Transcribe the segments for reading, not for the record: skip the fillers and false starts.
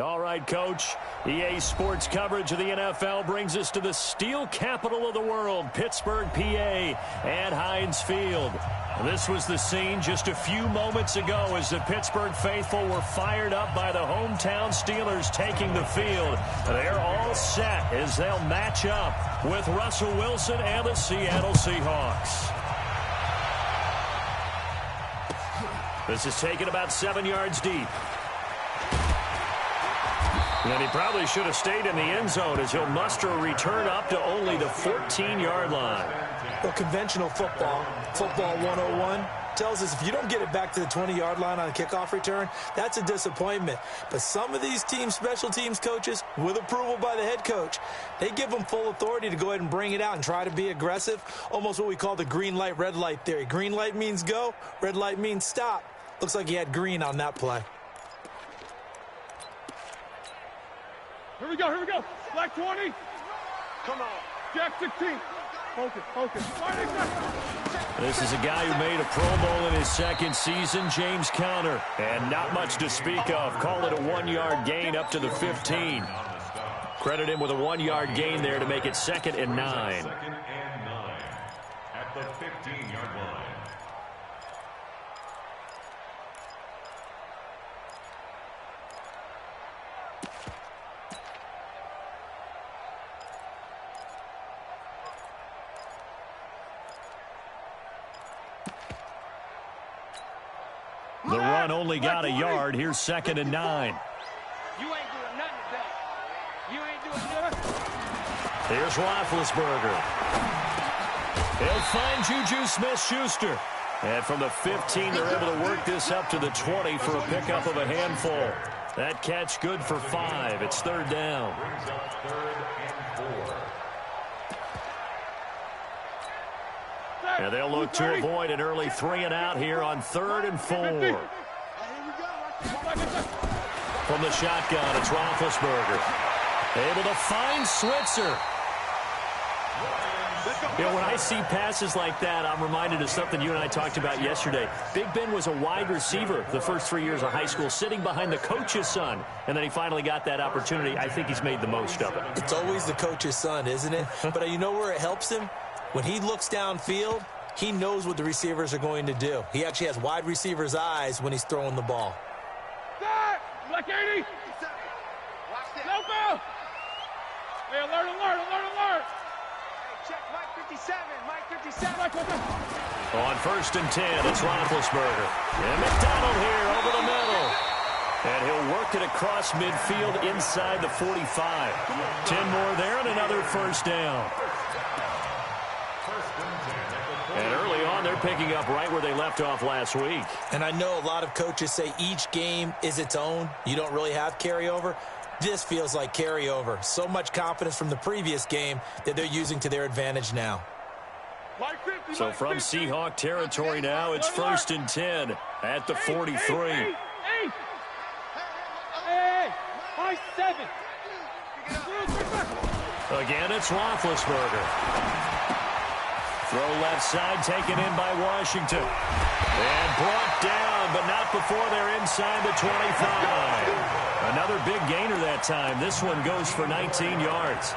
All right, Coach. EA Sports coverage of the NFL brings us to the steel capital of the world, Pittsburgh, PA, at Heinz Field. This was the scene just a few moments ago as the Pittsburgh faithful were fired up by the hometown Steelers taking the field. They're all set as they'll match up with Russell Wilson and the Seattle Seahawks. This is taken about 7 yards deep. And he probably should have stayed in the end zone as he'll muster a return up to only the 14-yard line. Well, conventional football 101, tells us if you don't get it back to the 20-yard line on a kickoff return, that's a disappointment. But some of these team special teams coaches, with approval by the head coach, they give them full authority to go ahead and bring it out and try to be aggressive, almost what we call the green light, red light theory. Green light means go, red light means stop. Looks like he had green on that play. Here we go. Black 20. Come on. Jack 16. Focus. This is a guy who made a Pro Bowl in his second season, James Conner. And not much to speak of. Call it a 1-yard gain up to the 15. Credit him with a 1-yard gain there to make it 2nd and 9. At the 15-yard line. The run only got a yard. Here's 2nd and 9. You ain't doing nothing today. You ain't doing nothing. Here's Roethlisberger. He'll find Juju Smith-Schuster. And from the 15, they're able to work this up to the 20 for a pickup of a handful. That catch good for 5. It's 3rd down. And they'll look to avoid an early 3-and-out here on 3rd and 4. From the shotgun, it's Roethlisberger. Able to find Switzer. You know, when I see passes like that, I'm reminded of something you and I talked about yesterday. Big Ben was a wide receiver the first 3 years of high school, sitting behind the coach's son, and then he finally got that opportunity. I think he's made the most of it. It's always the coach's son, isn't it? But you know where it helps him? When he looks downfield, he knows what the receivers are going to do. He actually has wide receivers' eyes when he's throwing the ball. Black 80. No foul. Hey, alert. Hey, check Mike 57. On 1st and 10, it's Roethlisberger. And McDonald here over the middle. And he'll work it across midfield inside the 45. 10 more there and another 1st down. And early on, they're picking up right where they left off last week. And I know a lot of coaches say each game is its own. You don't really have carryover. This feels like carryover. So much confidence from the previous game that they're using to their advantage now. So from Seahawk territory now, it's 1st and 10 at the 43. Hey, high 7. Again, it's Roethlisberger. Throw left side, taken in by Washington. And brought down, but not before they're inside the 25. Another big gainer that time. This one goes for 19 yards.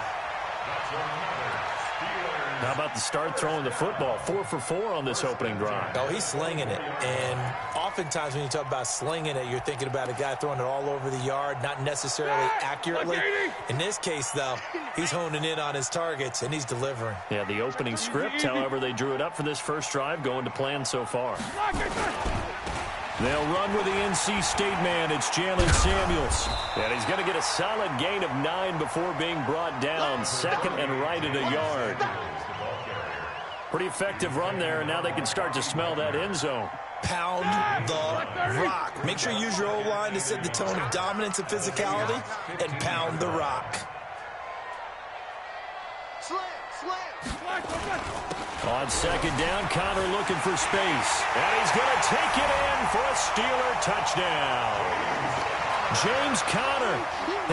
How about the start throwing the football? 4 for 4 on this opening drive. Oh, he's slinging it. And oftentimes when you talk about slinging it, you're thinking about a guy throwing it all over the yard, not necessarily accurately. In this case, though, he's honing in on his targets, and he's delivering. Yeah, the opening script, however, they drew it up for this first drive, going to plan so far. They'll run with the NC State man. It's Jalen Samuels. And he's going to get a solid gain of 9 before being brought down. 2nd and right at a yard. Pretty effective run there, and now they can start to smell that end zone. Pound the rock. Make sure you use your O-line to set the tone of dominance and physicality, and pound the rock. On 2nd down, Conner looking for space. And he's going to take it in for a Steeler touchdown. James Conner,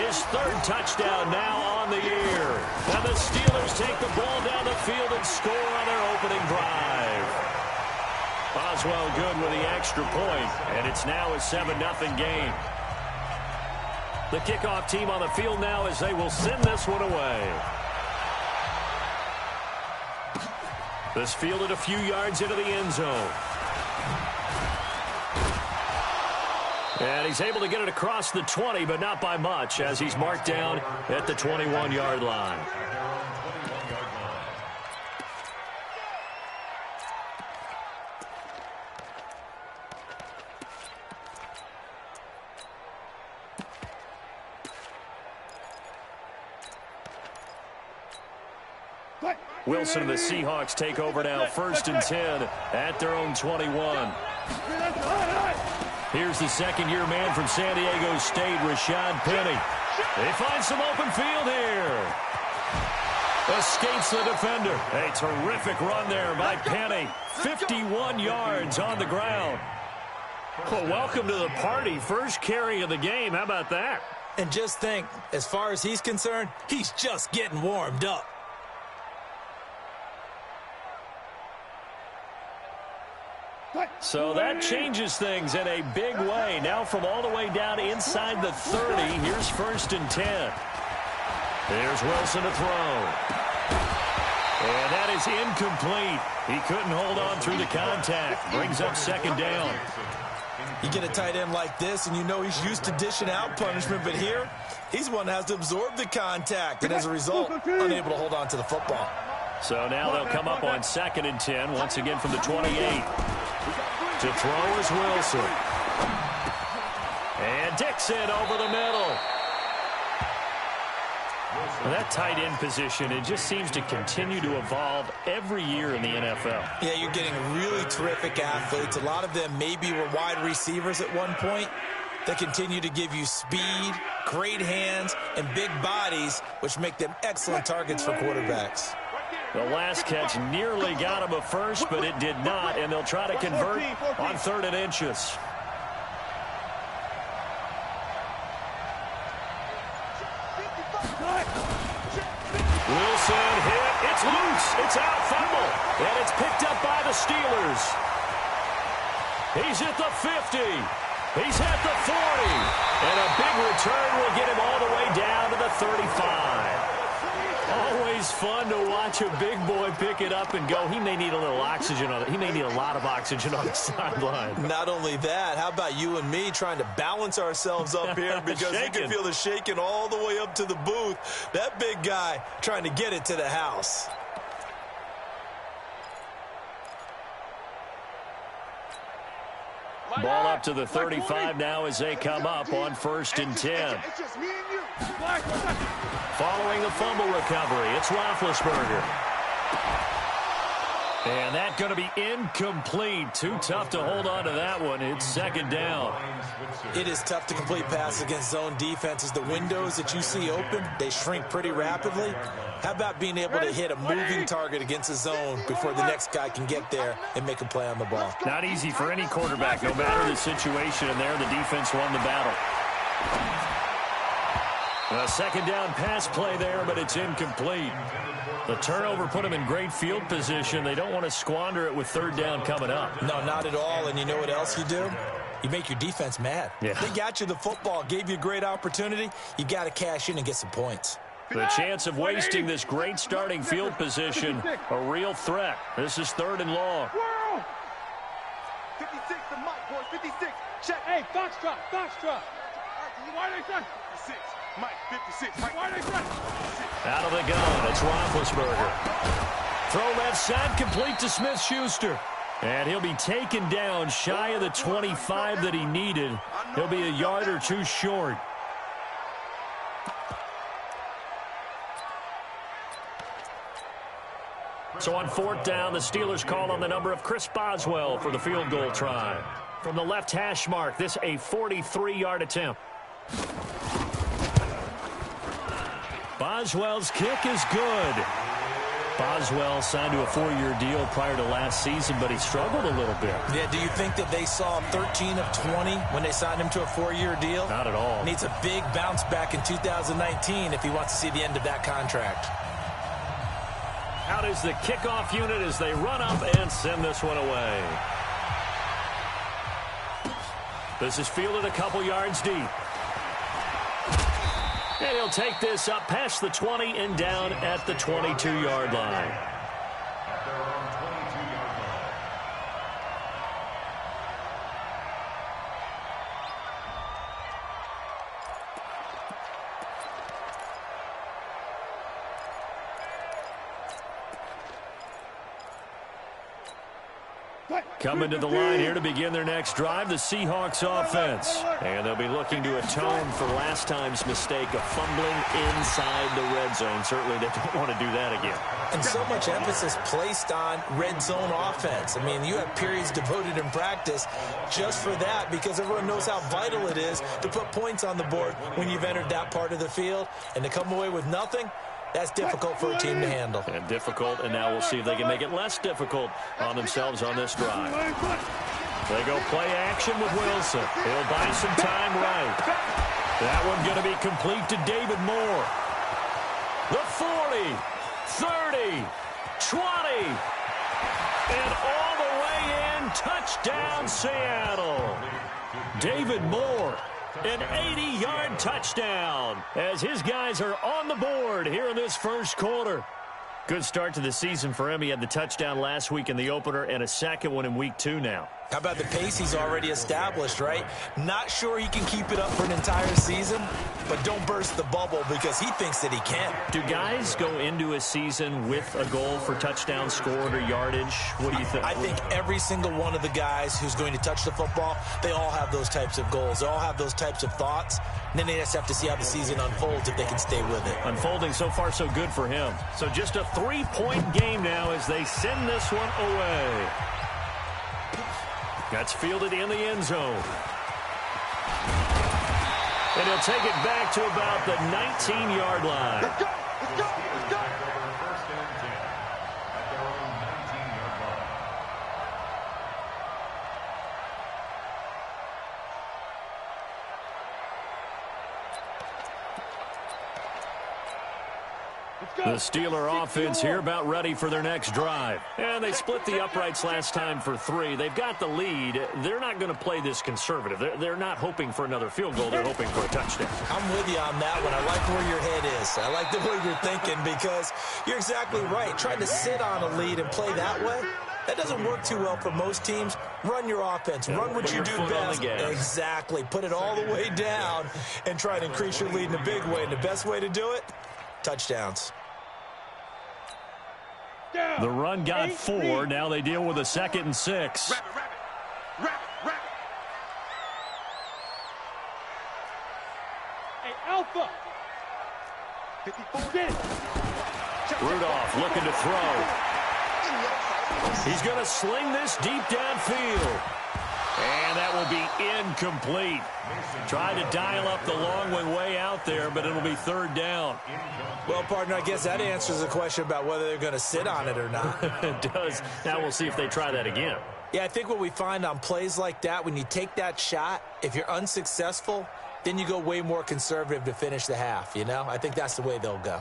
his 3rd touchdown now on the year. And the Steelers take the ball down the field and score on their opening drive. Boswell good with the extra point, and it's now a 7-0 game. The kickoff team on the field now as they will send this one away. This fielded a few yards into the end zone. And he's able to get it across the 20, but not by much, as he's marked down at the 21-yard line. Wilson and the Seahawks take over now, 1st and 10 at their own 21. Here's the second-year man from San Diego State, Rashad Penny. They find some open field here. Escapes the defender. A terrific run there by Penny. 51 yards on the ground. Well, welcome to the party. First carry of the game. How about that? And just think, as far as he's concerned, he's just getting warmed up. So that changes things in a big way. Now from all the way down inside the 30, here's 1st and 10. There's Wilson to throw. And that is incomplete. He couldn't hold on through the contact. Brings up 2nd down. You get a tight end like this, and you know he's used to dishing out punishment, but here, he's one that has to absorb the contact, and as a result, unable to hold on to the football. So now they'll come up on 2nd and 10, once again from the 28. To throw is Wilson. And Dixon over the middle. Well, that tight end position, it just seems to continue to evolve every year in the NFL. Yeah, you're getting really terrific athletes. A lot of them maybe were wide receivers at one point. They continue to give you speed, great hands, and big bodies, which make them excellent targets for quarterbacks. The last catch nearly got him a first, but it did not, and they'll try to convert on 3rd and inches. Wilson hit. It's loose. It's out. Fumble. And it's picked up by the Steelers. He's at the 50. He's at the 40. And a big return will get him all the way down to the 35. Always fun to watch a big boy pick it up and go. He may need a little oxygen on it. He may need a lot of oxygen on the sideline. Not only that, how about you and me trying to balance ourselves up here because you can feel the shaking all the way up to the booth. That big guy trying to get it to the house. Ball up to the 35 now as they come up on 1st and 10. Following the fumble recovery, it's Roethlisberger. And that's going to be incomplete. Too tough to hold on to that one. It's 2nd down. It is tough to complete passes against zone defenses. The windows that you see open, they shrink pretty rapidly. How about being able to hit a moving target against a zone before the next guy can get there and make a play on the ball? Not easy for any quarterback, no matter the situation. And there, the defense won the battle. A 2nd down pass play there, but it's incomplete. The turnover put them in great field position. They don't want to squander it with 3rd down coming up. No, not at all. And you know what else you do? You make your defense mad. Yeah. They got you the football, gave you a great opportunity. You got to cash in and get some points. The chance of wasting this great starting field position, a real threat. This is 3rd and long. 56, the mic, boys, 56. Check. Hey, Foxtrot. Why they say? 56, Mike, 56. Mike, why they say? Out of the gun, it's Roethlisberger. Throw left side, complete to Smith-Schuster. And he'll be taken down shy of the 25 that he needed. He'll be a yard or two short. So on 4th down, the Steelers call on the number of Chris Boswell for the field goal try. From the left hash mark, this a 43-yard attempt. Boswell's kick is good. Boswell signed to a 4-year deal prior to last season, but he struggled a little bit. Yeah, do you think that they saw 13 of 20 when they signed him to a 4-year deal? Not at all. Needs a big bounce back in 2019 if he wants to see the end of that contract. Out is the kickoff unit as they run up and send this one away. This is fielded a couple yards deep. And he'll take this up past the 20 and down at the 22-yard line. Coming to the line here to begin their next drive, the Seahawks offense. And they'll be looking to atone for last time's mistake of fumbling inside the red zone. Certainly they don't want to do that again. And so much emphasis placed on red zone offense. I mean, you have periods devoted in practice just for that because everyone knows how vital it is to put points on the board when you've entered that part of the field. And to come away with nothing, that's difficult for a team to handle. And difficult, and now we'll see if they can make it less difficult on themselves on this drive. They go play action with Wilson. He'll buy some time right. That one going to be complete to David Moore. The 40, 30, 20, and all the way in. Touchdown, Seattle. David Moore. An 80-yard touchdown as his guys are on the board here in this first quarter. Good start to the season for him. He had the touchdown last week in the opener and a second one in week 2 now. How about the pace he's already established, right? Not sure he can keep it up for an entire season, but don't burst the bubble because he thinks that he can. Do guys go into a season with a goal for touchdowns scored or yardage? What do you think? I think every single one of the guys who's going to touch the football, they all have those types of goals. They all have those types of thoughts. And then they just have to see how the season unfolds if they can stay with it. Unfolding so far so good for him. So just a 3-point game now as they send this one away. That's fielded in the end zone. And he'll take it back to about the 19-yard line. Let's go! Let's go! Let's go! First and 10 at their own 19-yard line. The Steeler offense here about ready for their next drive. And they split the uprights last time for 3. They've got the lead. They're not going to play this conservative. They're not hoping for another field goal. They're hoping for a touchdown. I'm with you on that one. I like where your head is. I like the way you're thinking because you're exactly right. Trying to sit on a lead and play that way, that doesn't work too well for most teams. Run your offense. Run what you do best. Exactly. Put it all the way down and try to increase your lead in a big way. And the best way to do it, touchdowns. The run got 4. Now they deal with a 2nd and 6. Wrap it. Hey, Alpha. 54. Rudolph looking to throw. He's going to sling this deep downfield. And that will be incomplete. Try to dial up the long one way out there, but it'll be 3rd down. Well, partner, I guess that answers the question about whether they're going to sit on it or not. It does. Now we'll see if they try that again. Yeah, I think what we find on plays like that, when you take that shot, if you're unsuccessful, then you go way more conservative to finish the half, you know? I think that's the way they'll go.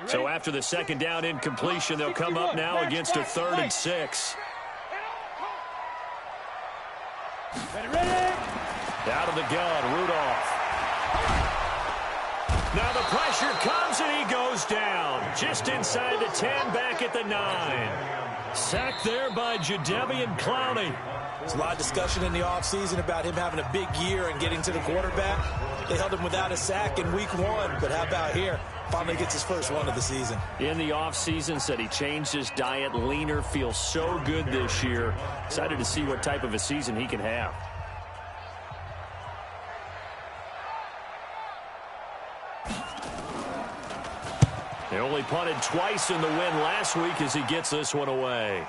So after the 2nd down incompletion, they'll come up now against a 3rd and 6. Ready. Out of the gun, Rudolph. Now the pressure comes and he goes down. Just inside the 10, back at the 9. Sacked there by Jadeveon Clowney. There's a lot of discussion in the offseason about him having a big year and getting to the quarterback. They held him without a sack in week 1, but how about here? Finally gets his first one of the season. In the offseason, said he changed his diet, leaner, feels so good this year. Excited to see what type of a season he can have. They only punted twice in the win last week as he gets this one away.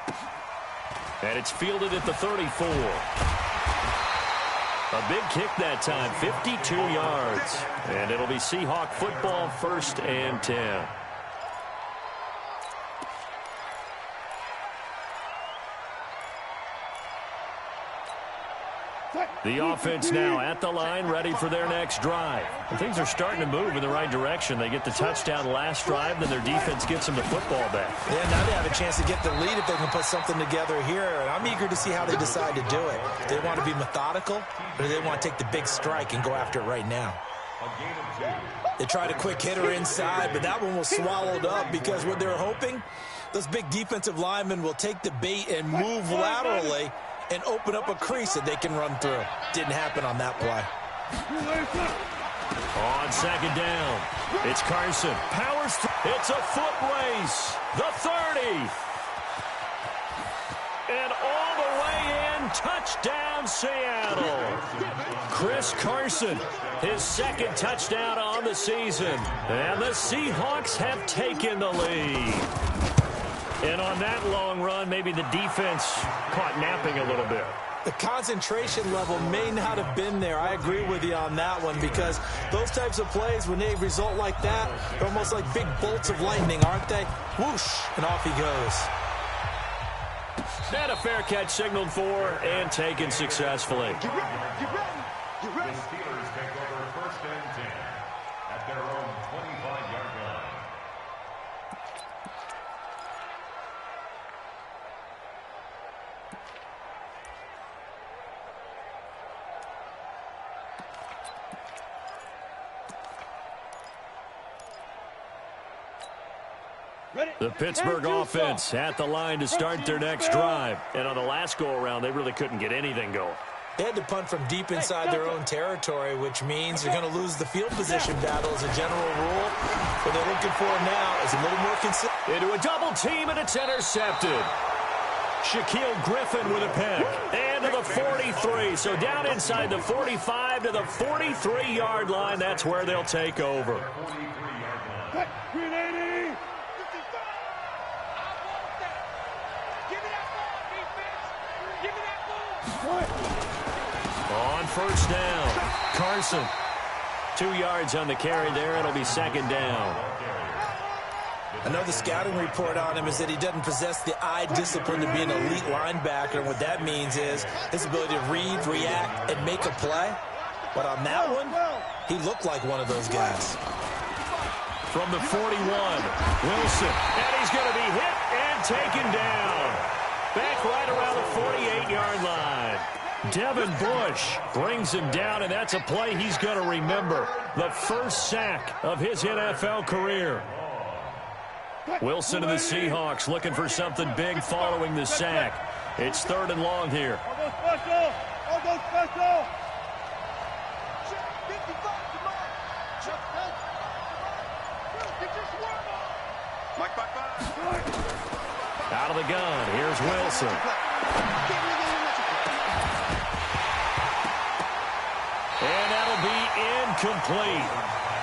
And it's fielded at the 34. A big kick that time, 52 yards. And it'll be Seahawk football, 1st and 10. The offense now at the line, ready for their next drive. And things are starting to move in the right direction. They get the touchdown last drive, then their defense gets them the football back. Yeah, now they have a chance to get the lead if they can put something together here. And I'm eager to see how they decide to do it. Do they want to be methodical, or do they want to take the big strike and go after it right now? They tried a quick hitter inside, but that one was swallowed up because what they're hoping, those big defensive linemen will take the bait and move laterally and open up a crease that they can run through. Didn't happen on that play. On second down, it's Carson. Powers through. It's a foot race. The 30. And all the way in, touchdown Seattle. Chris Carson, his second touchdown on the season. And the Seahawks have taken the lead. And on that long run, maybe the defense caught napping a little bit. The concentration level may not have been there. I agree with you on that one because those types of plays, when they result like that, they're almost like big bolts of lightning, aren't they? Whoosh, and off he goes. And a fair catch signaled for and taken successfully. Get ready. The Steelers take over 1st and 10 at their own 25-yard line. The Pittsburgh offense at the line to start their next drive. And on the last go-around, they really couldn't get anything going. They had to punt from deep inside their own territory, which means they're going to lose the field position battle as a general rule. What they're looking for now is a little more consistent. Into a double team, and it's intercepted. Shaquille Griffin with a pick. And to the 43. So down inside the 45 to the 43-yard line. That's where they'll take over. 380. On first down, Carson. 2 yards on the carry there. It'll be second down. I know the scouting report on him is that he doesn't possess the eye discipline to be an elite linebacker. And what that means is his ability to read, react, and make a play. But on that one, he looked like one of those guys. From the 41, Wilson. And he's going to be hit and taken down. Back right around the 48-yard line. Devin Bush brings him down, and that's a play he's going to remember. The first sack of his NFL career. Wilson and the Seahawks looking for something big following the sack. It's 3rd and long here. I'll go special. Out of the gun, here's Wilson. And that'll be incomplete.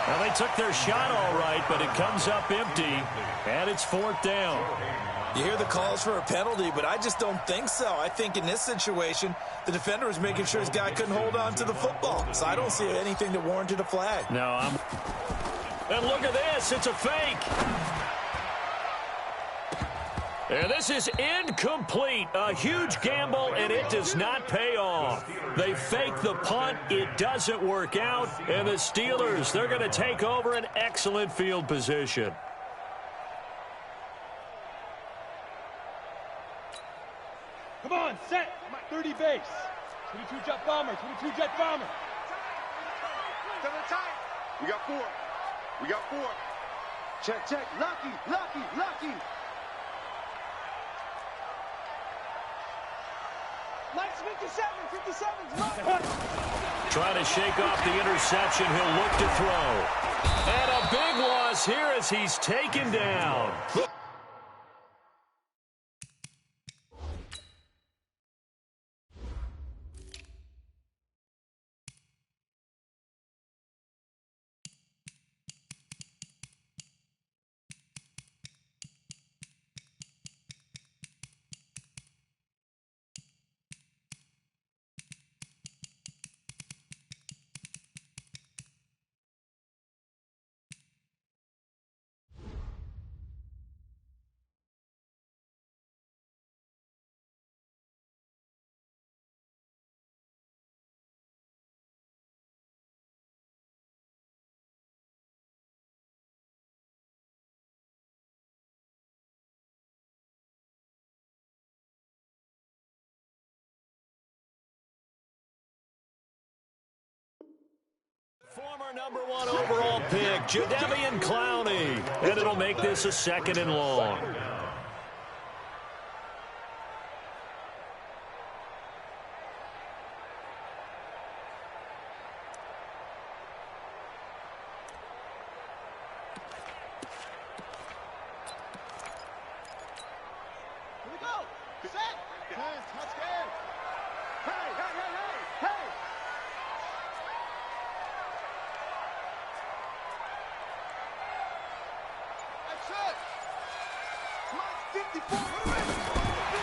Now, they took their shot all right, but it comes up empty, and it's 4th down. You hear the calls for a penalty, but I just don't think so. I think in this situation, the defender was making sure his guy couldn't hold on to the football. So I don't see anything that warranted a flag. No, And look at this. It's a fake. And this is incomplete. A huge gamble, and it does not pay off. They fake the punt. It doesn't work out. And the Steelers, they're going to take over an excellent field position. Come on, set. 30 base. 22 jet bomber. 22 jet bomber. We got 4. Check. Lucky. Lights 57's lucky. Trying to shake off the interception. He'll look to throw. And a big loss here as he's taken down. our #1 overall pick, Jadeveon Clowney. And it'll make this a 2nd and long.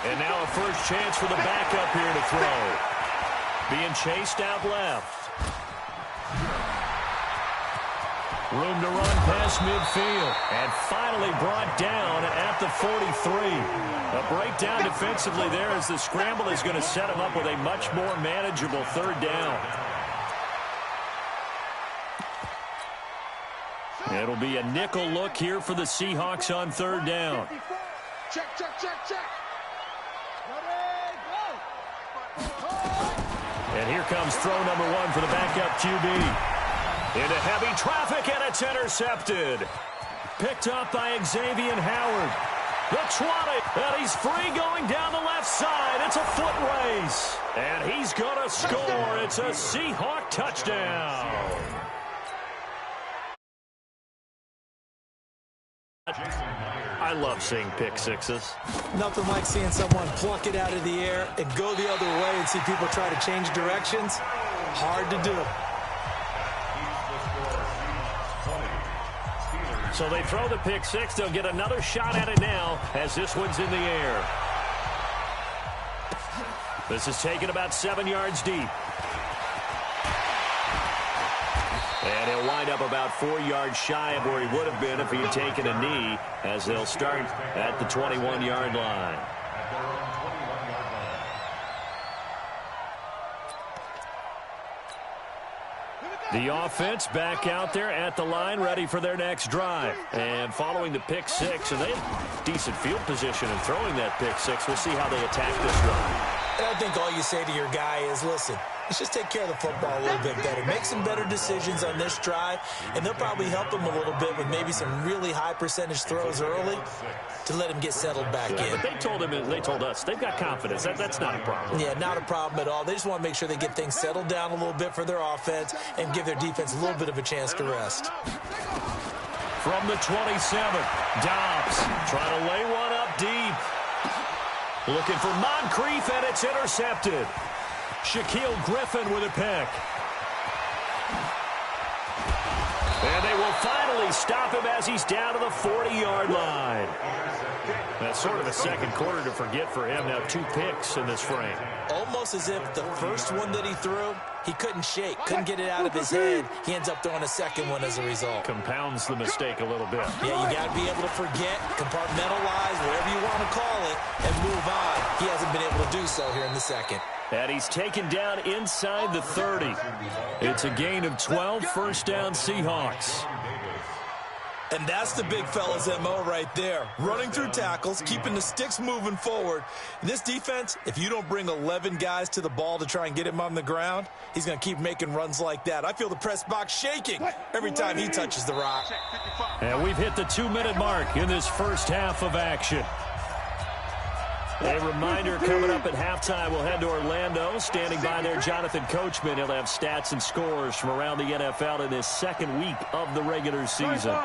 And now a first chance for the backup here to throw. Being chased out left. Room to run past midfield. And finally brought down at the 43. A breakdown defensively there as the scramble is going to set him up with a much more manageable 3rd down. It'll be a nickel look here for the Seahawks on 3rd down. Check, check, check, check. And here comes throw #1 for the backup QB. Into heavy traffic, and it's intercepted. Picked up by Xavier Howard. The 20, and he's free going down the left side. It's a foot race. And he's going to score. It's a Seahawk touchdown. I love seeing pick sixes. Nothing like seeing someone pluck it out of the air and go the other way and see people try to change directions. Hard to do. So they throw the pick six. They'll get another shot at it now as this one's in the air. This is taken about 7 yards deep. And he'll wind up about 4 yards shy of where he would have been if he had taken a knee, as they'll start at the 21-yard line. The offense back out there at the line, ready for their next drive. And following the pick six, and they have decent field position in throwing that pick six. We'll see how they attack this drive. And I think all you say to your guy is, listen, let's just take care of the football a little bit better. Make some better decisions on this drive, and they'll probably help him a little bit with maybe some really high percentage throws early to let him get settled back in. But they told us they've got confidence. That's not a problem. Yeah, not a problem at all. They just want to make sure they get things settled down a little bit for their offense and give their defense a little bit of a chance to rest. From the 27, Dobbs trying to lay one up deep. Looking for Moncrief, and it's intercepted. Shaquille Griffin with a pick. And they will finally stop him as he's down to the 40-yard line. That's sort of a second quarter to forget for him. Now 2 picks in this frame. Almost as if the first one that he threw, he couldn't shake, couldn't get it out of his head. He ends up throwing a second one as a result. Compounds the mistake a little bit. Yeah, you got to be able to forget, compartmentalize, whatever you want to call it, and move on. He hasn't been able to do so here in the second. And he's taken down inside the 30. It's a gain of 12, first down Seahawks. And that's the big fella's MO right there. Running through tackles, keeping the sticks moving forward. In this defense, if you don't bring 11 guys to the ball to try and get him on the ground, he's going to keep making runs like that. I feel the press box shaking every time he touches the rock. And we've hit the 2-minute mark in this first half of action. A reminder, coming up at halftime, we'll head to Orlando. Standing by there, Jonathan Coachman. He'll have stats and scores from around the NFL in this second week of the regular season.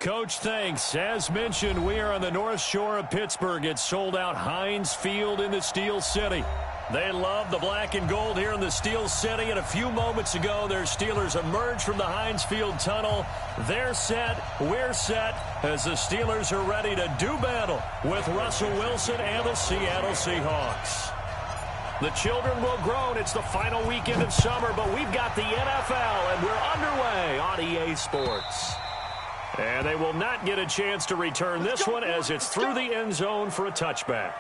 Coach, thanks. As mentioned, we are on the North Shore of Pittsburgh. It's sold out Heinz Field in the Steel City. They love the black and gold here in the Steel City. And a few moments ago, their Steelers emerged from the Heinz Field tunnel. They're set. We're set as the Steelers are ready to do battle with Russell Wilson and the Seattle Seahawks. The children will groan. It's the final weekend of summer, but we've got the NFL, and we're underway on EA Sports. And they will not get a chance to return this one as it's through the end zone for a touchback.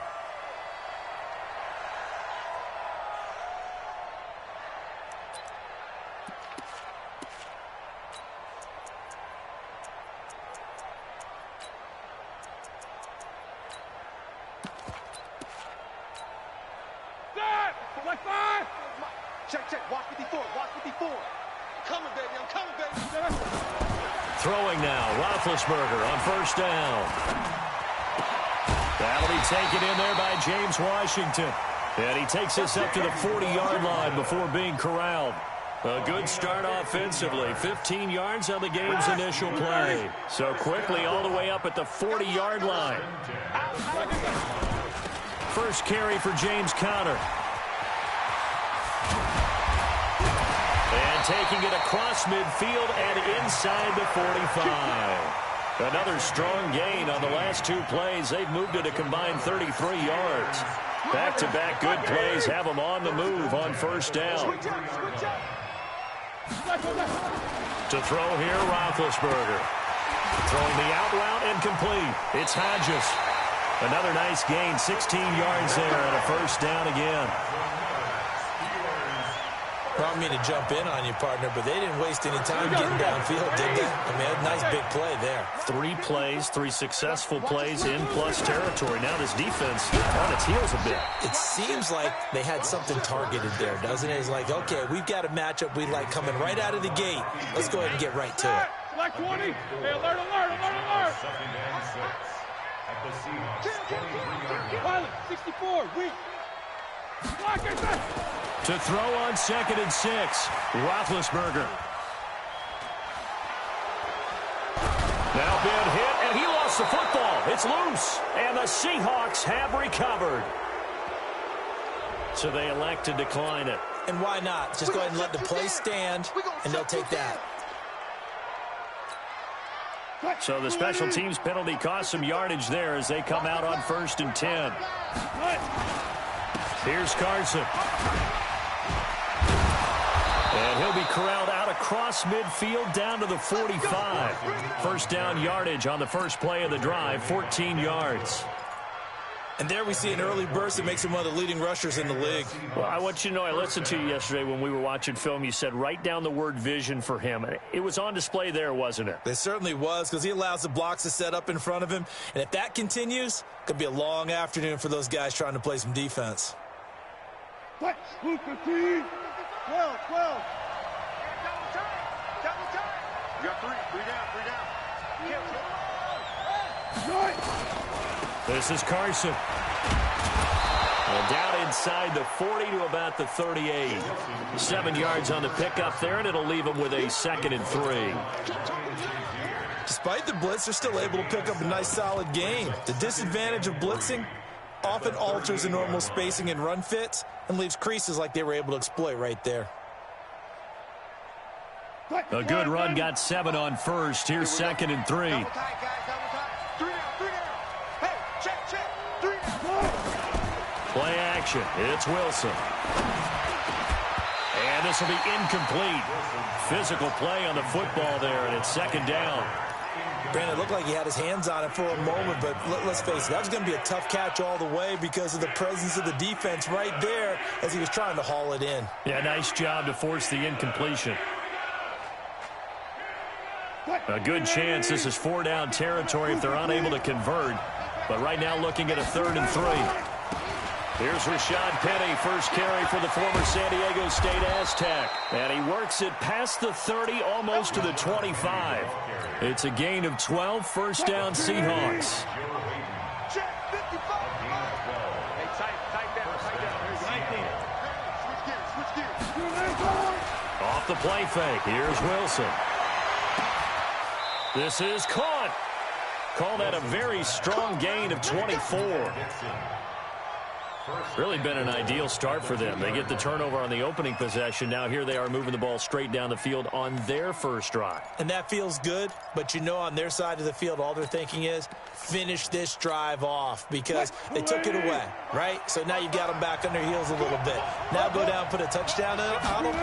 Check, check. Watch 54. Watch 54. Coming, baby. I'm coming, baby. Throwing now, Roethlisberger on first down. That'll be taken in there by James Washington. And he takes us up to the 40-yard line before being corralled. A good start offensively. 15 yards on the game's initial play. So quickly all the way up at the 40-yard line. First carry for James Conner. And taking it across midfield and inside the 45. Another strong gain on the last two plays. They've moved it a combined 33 yards. Back-to-back good plays have them on the move on first down. To throw here, Roethlisberger. Throwing the out route and complete. It's Hodges. Another nice gain, 16 yards there and a first down again. I don't mean to jump in on you, partner, but they didn't waste any time getting downfield, did they? I mean, a nice big play there. 3 plays, 3 successful plays in plus territory. Now this defense on its heels a bit. It seems like they had something targeted there, doesn't it? It's like, okay, we've got a matchup we like coming right out of the gate. Let's go ahead and get right to it. Like 20. Hey, alert, alert, alert, alert. At the Seahawks, 23-yard Pilot, 64, weak. Block it. To throw on 2nd and 6, Roethlisberger. Now been hit, and he lost the football. It's loose, and the Seahawks have recovered. So they elect to decline it. And why not? Just go ahead and let the play stand, and they'll take that. So the special teams penalty cost some yardage there as they come out on 1st and 10. Here's Carson. And he'll be corralled out across midfield down to the 45. First down yardage on the first play of the drive, 14 yards. And there we see an early burst that makes him one of the leading rushers in the league. Well, I want you to know, I listened to you yesterday when we were watching film. You said write down the word vision for him. It was on display there, wasn't it? It certainly was, because he allows the blocks to set up in front of him. And if that continues, it could be a long afternoon for those guys trying to play some defense. 12, 12. You got 3 down. This is Carson. And down inside the 40 to about the 38. 7 yards on the pickup there, and it'll leave them with a 2nd and 3. Despite the blitz, they're still able to pick up a nice, solid gain. The disadvantage of blitzing often alters the normal spacing and run fits and leaves creases like they were able to exploit right there. A good run, got 7 on first. Here's 2nd and 3. Double tight, guys, double tight. 3 down. Hey, check. 3 down. Play action. It's Wilson. And this will be incomplete. Physical play on the football there, and it's 2nd down. Brandon, it looked like he had his hands on it for a moment, but let's face it, that was going to be a tough catch all the way because of the presence of the defense right there as he was trying to haul it in. Yeah, nice job to force the incompletion. A good chance this is 4-down territory if they're unable to convert. But right now looking at a 3rd and 3. Here's Rashad Penny, first carry for the former San Diego State Aztec. And he works it past the 30, almost to the 25. It's a gain of 12, first down Seahawks. Check, 55. Hey, tight down. Switch gears. Off the play fake, here's Wilson. This is caught. Call that a very strong gain of 24. Really been an ideal start for them. They get the turnover on the opening possession. Now here they are moving the ball straight down the field on their first drive. And that feels good, but you know on their side of the field, all they're thinking is finish this drive off because they took it away, right? So now you got them back on their heels a little bit. Now go down, put a touchdown on them.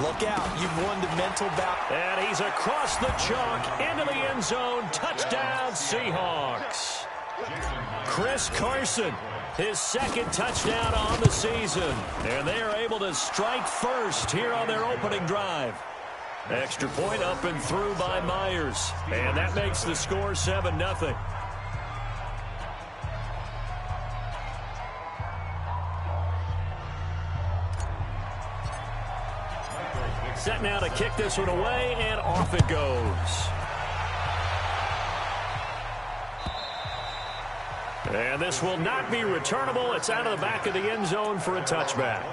Look out. You've won the mental battle. And he's across the chalk into the end zone. Touchdown, Seahawks. Chris Carson, his second touchdown on the season. And they are able to strike first here on their opening drive. Extra point up and through by Myers. And that makes the score 7-0. Set now to kick this one away, and off it goes. And this will not be returnable. It's out of the back of the end zone for a touchback.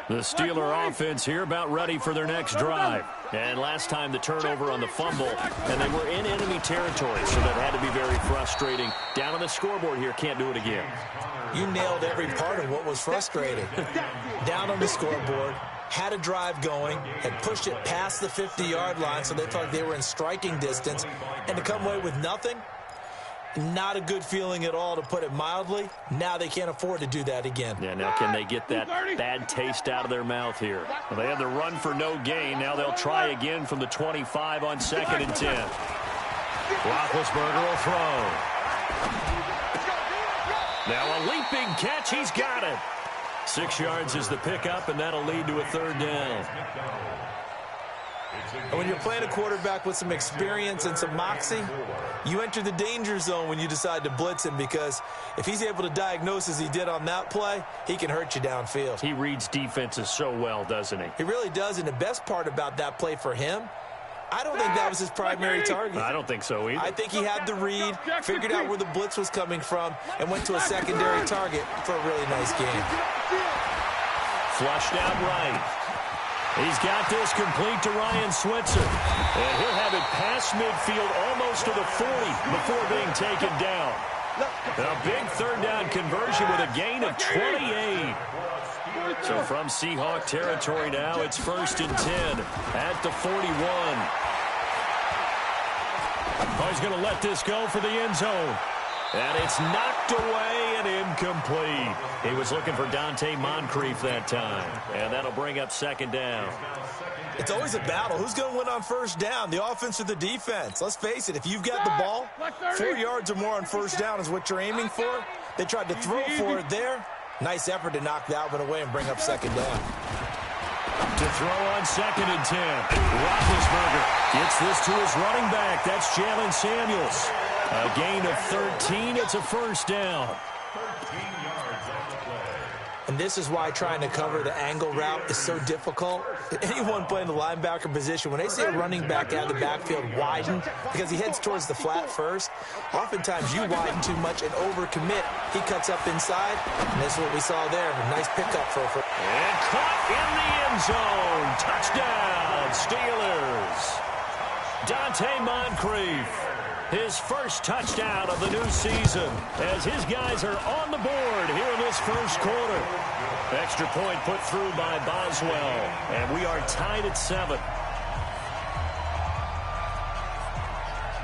The Steeler offense here about ready for their next drive. And last time the turnover on the fumble, and they were in enemy territory, so that had to be very frustrating. Down on the scoreboard here, can't do it again. You nailed every part of what was frustrating. Down on the scoreboard, had a drive going, had pushed it past the 50-yard line, so they thought they were in striking distance, and to come away with nothing, not a good feeling at all, to put it mildly. Now they can't afford to do that again. Yeah, now can they get that bad taste out of their mouth here? Well, they had the run for no gain. Now they'll try again from the 25 on 2nd and 10. Roethlisberger will throw. Now a leaping catch. He's got it. 6 yards is the pickup, and that'll lead to a 3rd down. And when you're playing a quarterback with some experience and some moxie, you enter the danger zone when you decide to blitz him, because if he's able to diagnose as he did on that play, he can hurt you downfield. He reads defenses so well, doesn't he? He really does, and the best part about that play for him, I don't think that was his primary target. I don't think so either. I think he had the read, figured out where the blitz was coming from, and went to a secondary target for a really nice game. Flushed out right. He's got this complete to Ryan Switzer. And he'll have it past midfield almost to the 40 before being taken down. A big 3rd down conversion with a gain of 28. So from Seahawk territory now, it's 1st and 10 at the 41. Oh, he's going to let this go for the end zone. And it's knocked away and incomplete. He was looking for Dante Moncrief that time. And that'll bring up 2nd down. It's always a battle. Who's going to win on 1st down, the offense or the defense? Let's face it, if you've got the ball, 4 yards or more on 1st down is what you're aiming for. They tried to throw for it there. Nice effort to knock that one away and bring up 2nd down. To throw on 2nd and 10. Roethlisberger gets this to his running back. That's Jalen Samuels. A gain of 13. It's a 1st down. 13 yards on the play. And this is why trying to cover the angle route is so difficult. Anyone playing the linebacker position, when they see a running back out of the backfield widen, because he heads towards the flat first, oftentimes you widen too much and overcommit. He cuts up inside, and that's what we saw there. A nice pickup for And caught in the end zone. Touchdown, Steelers. Dante Moncrief. His first touchdown of the new season as his guys are on the board here in this 1st quarter. Extra point put through by Boswell, and we are tied at 7.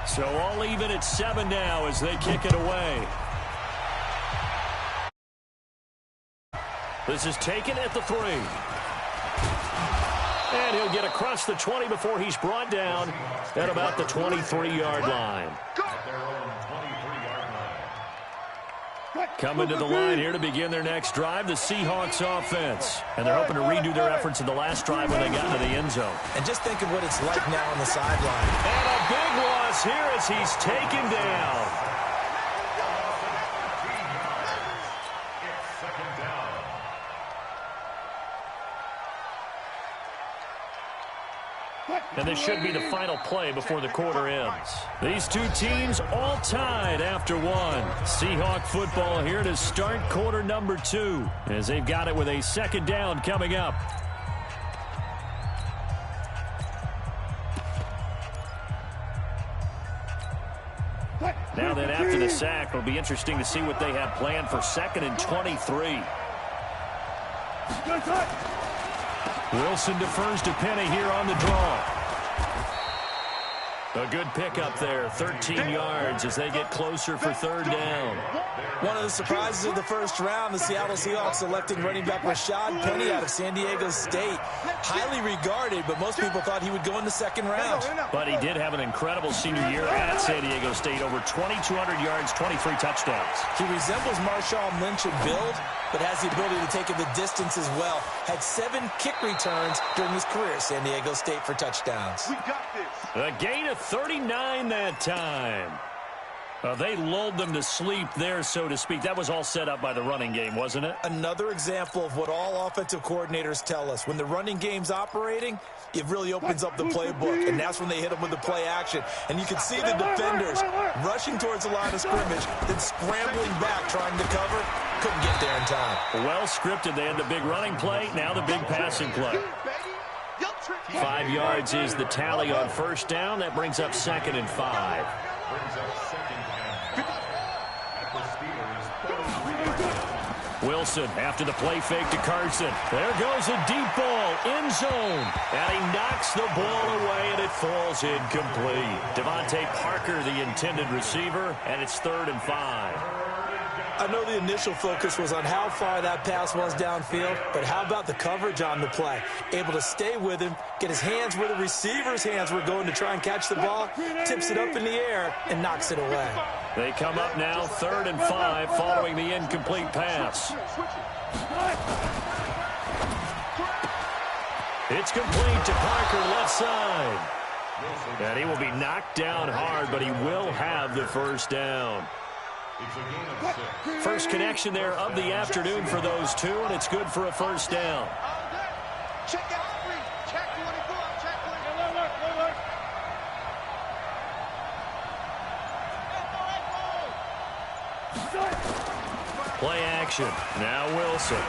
So all even at 7 now as they kick it away. This is taken at the 3. And he'll get across the 20 before he's brought down at about the 23-yard line. Coming to the line here to begin their next drive, the Seahawks offense. And they're hoping to redo their efforts in the last drive when they got into the end zone. And just think of what it's like now on the sideline. And a big loss here as he's taken down. And this should be the final play before the quarter ends. These two teams all tied after one. Seahawk football here to start quarter number 2 as they've got it with a second down coming up. Now then, after the sack, it'll be interesting to see what they have planned for 2nd and 23. Wilson defers to Penny here on the draw. A good pickup there, 13 yards as they get closer for 3rd down. One of the surprises of the first round, the Seattle Seahawks selecting running back Rashad Penny out of San Diego State. Highly regarded, but most people thought he would go in the 2nd round. But he did have an incredible senior year at San Diego State, over 2,200 yards, 23 touchdowns. He resembles Marshawn Lynch in build, but has the ability to take it the distance as well. Had 7 kick returns during his career at San Diego State for touchdowns. We got this. A gain of 39 that time. They lulled them to sleep there, so to speak. That was all set up by the running game, wasn't it? Another example of what all offensive coordinators tell us. When the running game's operating, it really opens up the playbook, and that's when they hit them with the play action. And you can see the defenders rushing towards the line of scrimmage, then scrambling back trying to cover. Couldn't get there in time. Well scripted. They had the big running play, now the big passing play. 5 yards is the tally on 1st down. That brings up 2nd and 5. Wilson after the play fake to Carson. There goes a deep ball, end zone. And he knocks the ball away, and it falls incomplete. Devontae Parker, the intended receiver, and it's 3rd and 5. I know the initial focus was on how far that pass was downfield, but how about the coverage on the play? Able to stay with him, get his hands where the receiver's hands were going to try and catch the ball, tips it up in the air, and knocks it away. They come up now 3rd and 5 following the incomplete pass. It's complete to Parker, left side. And he will be knocked down hard, but he will have the 1st down. First connection there of the afternoon for those two, and it's good for a 1st down. Check out 3. Check 24. Check 24. Play action. Now Wilson.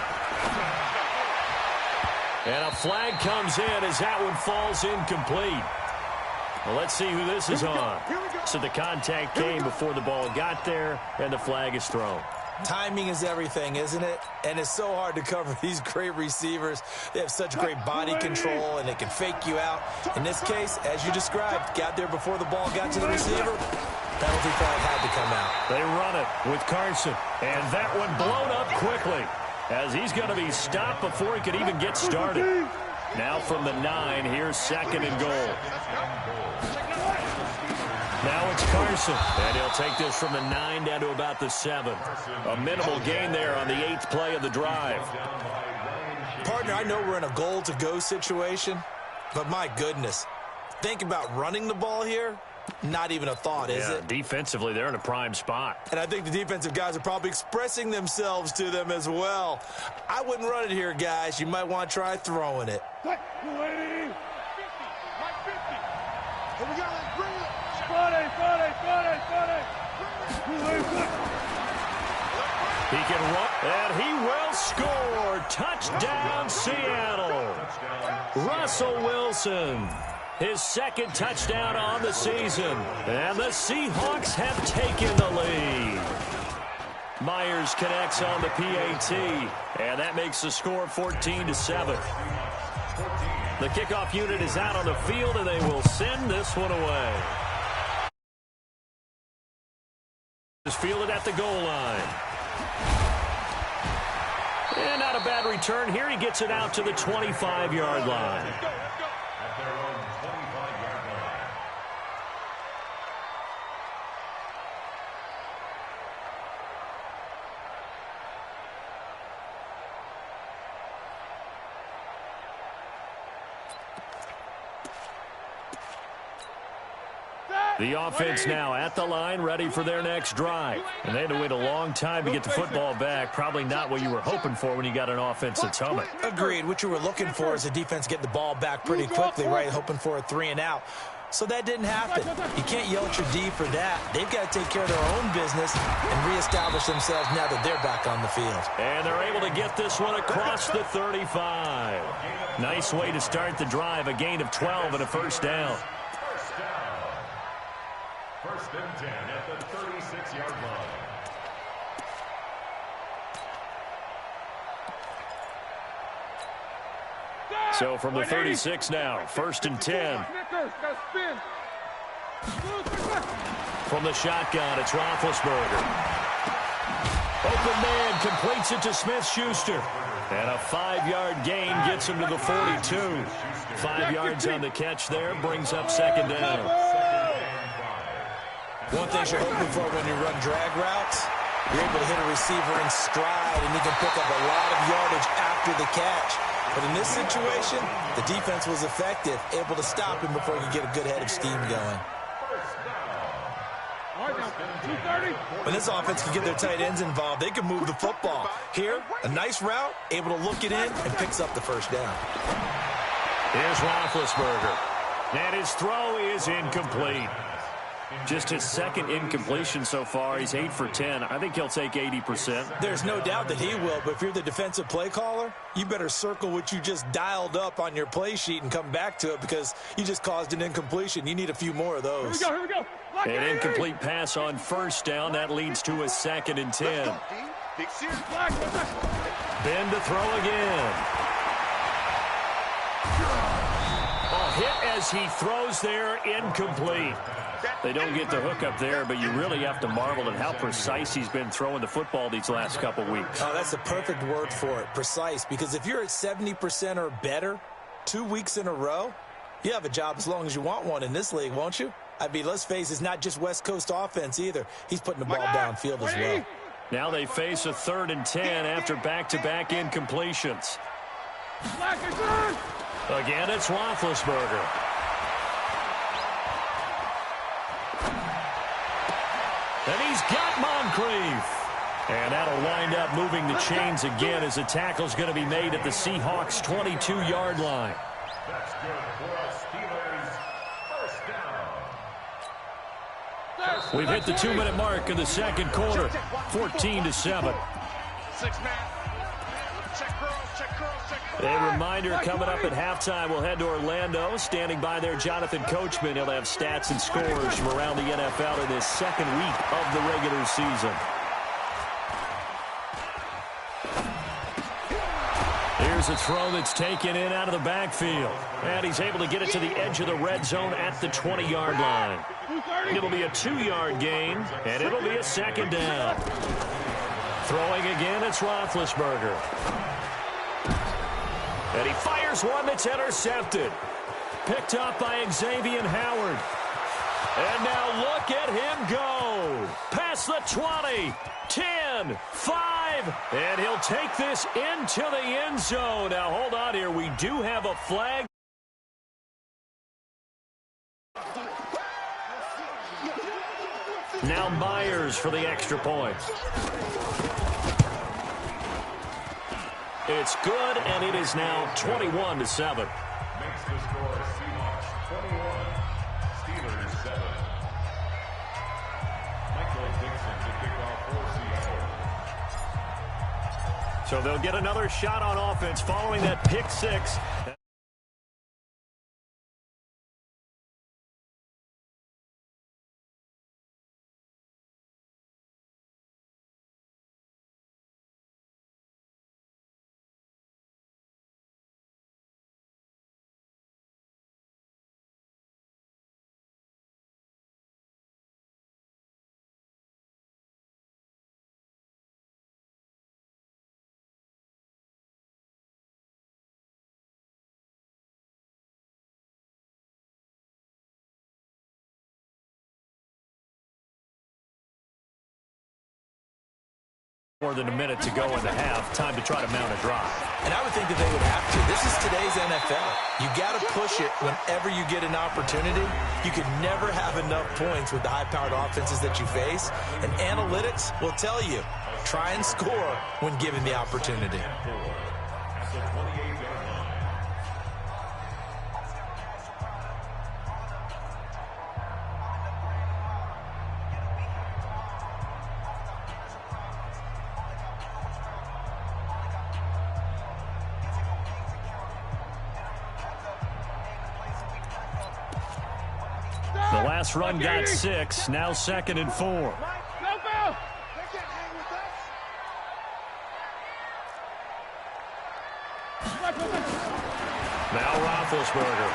And a flag comes in as that one falls incomplete. Well, let's see who this is on. So the contact came before the ball got there, and the flag is thrown. Timing is everything, isn't it? And it's so hard to cover these great receivers. They have such great body control, and they can fake you out. In this case, as you described, got there before the ball got to the receiver. Penalty flag had to come out. They run it with Carson, and that one blown up quickly as he's going to be stopped before he could even get started. Now from the 9, here's 2nd and goal. Now it's Carson, and he'll take this from the 9 down to about the 7. A minimal gain there on the 8th play of the drive. Partner, I know we're in a goal-to-go situation, but my goodness, think about running the ball here. Not even a thought, is it? Defensively, they're in a prime spot. And I think the defensive guys are probably expressing themselves to them as well. I wouldn't run it here, guys. You might want to try throwing it. Here we go. Let's bring it. He can run, and he will score. Touchdown, Seattle. Russell Wilson, his 2nd touchdown on the season. And the Seahawks have taken the lead. Myers connects on the PAT, and that makes the score 14-7. The kickoff unit is out on the field, and they will send this one away. Is fielded at the goal line. And not a bad return here. He gets it out to the 25-yard line. At their own 25-yard line. Set! The offense now at the line, ready for their next drive. And they had to wait a long time to get the football back. Probably not what you were hoping for when you got an offense that's humming. Agreed. What you were looking for is the defense get the ball back pretty quickly, right? Hoping for a 3 and out. So that didn't happen. You can't yell at your D for that. They've got to take care of their own business and reestablish themselves now that they're back on the field. And they're able to get this one across the 35. Nice way to start the drive. A gain of 12 and a first down. First and 10 at the 36-yard line. So from the 36 now, first and 10. From the shotgun, it's Roethlisberger. Open man completes it to Smith-Schuster. And a 5-yard gain gets him to the 42. 5 yards on the catch there, brings up second down. One thing you're hoping for when you run drag routes, you're able to hit a receiver in stride, and you can pick up a lot of yardage after the catch. But in this situation, the defense was effective, able to stop him before he could get a good head of steam going. When this offense can get their tight ends involved, they can move the football. Here, a nice route, able to look it in, and picks up the first down. Here's Roethlisberger. And his throw is incomplete. Just his second incompletion so far. He's 8 for 10. I think he'll take 80%. There's no doubt that he will, but if you're the defensive play caller, you better circle what you just dialed up on your play sheet and come back to it because you just caused an incompletion. You need a few more of those. Here we go. An incomplete pass on first down. That leads to a second and 10. Ben to throw again. A hit as he throws there, incomplete. They don't get the hook up there, but you really have to marvel at how precise he's been throwing the football these last couple weeks. Oh, that's the perfect word for it, precise, because if you're at 70% or better 2 weeks in a row, you have a job as long as you want one in this league, won't you? I mean, let's face it, it's not just West Coast offense either. He's putting the ball downfield as well. Now they face a 3rd and 10 after back-to-back incompletions. Again, it's Roethlisberger. And he's got Moncrief. And that'll wind up moving the chains again as the tackle's going to be made at the Seahawks' 22-yard line. That's good for us, Steelers. First down. We've hit the 2-minute mark of the second quarter, 14-7. A reminder coming up at halftime, we'll head to Orlando. Standing by there, Jonathan Coachman. He'll have stats and scores from around the NFL in his second week of the regular season. Here's a throw that's taken in out of the backfield. And he's able to get it to the edge of the red zone at the 20-yard line. It'll be a 2-yard gain, and it'll be a second down. Throwing again, it's Roethlisberger. And he fires one that's intercepted. Picked up by Xavier Howard. And now look at him go. Past the 20, 10, 5, and he'll take this into the end zone. Now hold on here. We do have a flag. Now Myers for the extra point. It's good, and it is now 21-7. Makes the score Seahawks 21, Steelers 7. Michael Dixon to kick off for Seattle. So they'll get another shot on offense following that pick six. More than a minute to go in the half. Time to try to mount a drive. And I would think that they would have to. This is today's NFL. You got to push it whenever you get an opportunity. You can never have enough points with the high-powered offenses that you face. And analytics will tell you, try and score when given the opportunity. The last run got 6, now 2nd and 4. Now Roethlisberger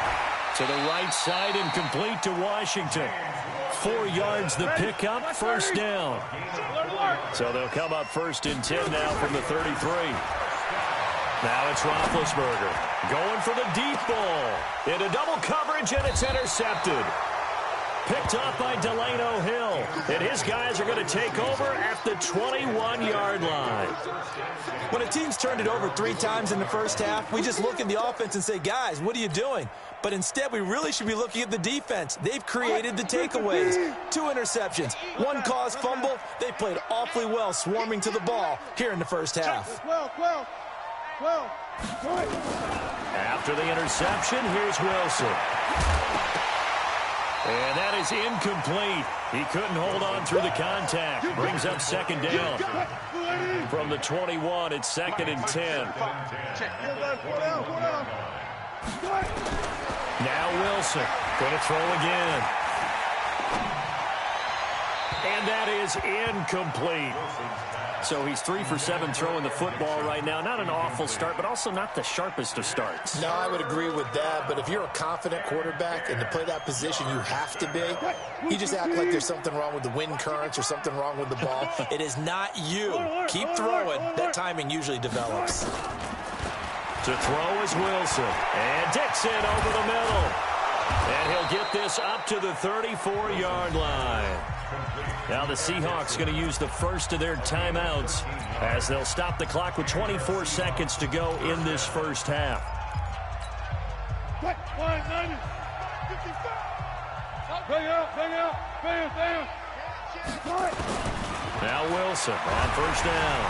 to the right side and complete to Washington. 4 yards the pickup, first down. So they'll come up 1st and 10 now from the 33. Now it's Roethlisberger going for the deep ball. Into double coverage, and it's intercepted. Picked up by Delano Hill. And his guys are going to take over at the 21-yard line. When a team's turned it over 3 times in the first half, we just look at the offense and say, guys, what are you doing? But instead, we really should be looking at the defense. They've created the takeaways. 2 interceptions, 1 caused fumble. They played awfully well swarming to the ball here in the first half. After the interception, here's Wilson. And that is incomplete. He couldn't hold on through the contact. Brings up 2nd down. From the 21, it's 2nd and 10. Now Wilson going to throw again. And that is incomplete. So he's 3 for 7 throwing the football right now. Not an awful start, but also not the sharpest of starts. No, I would agree with that. But if you're a confident quarterback and to play that position, you have to be. You just act like there's something wrong with the wind currents or something wrong with the ball. It is not you. Keep throwing. That timing usually develops. To throw is Wilson. And Dixon over the middle. And he'll get this up to the 34-yard line. Now the Seahawks going to use the first of their timeouts as they'll stop the clock with 24 seconds to go in this first half. Now Wilson on first down.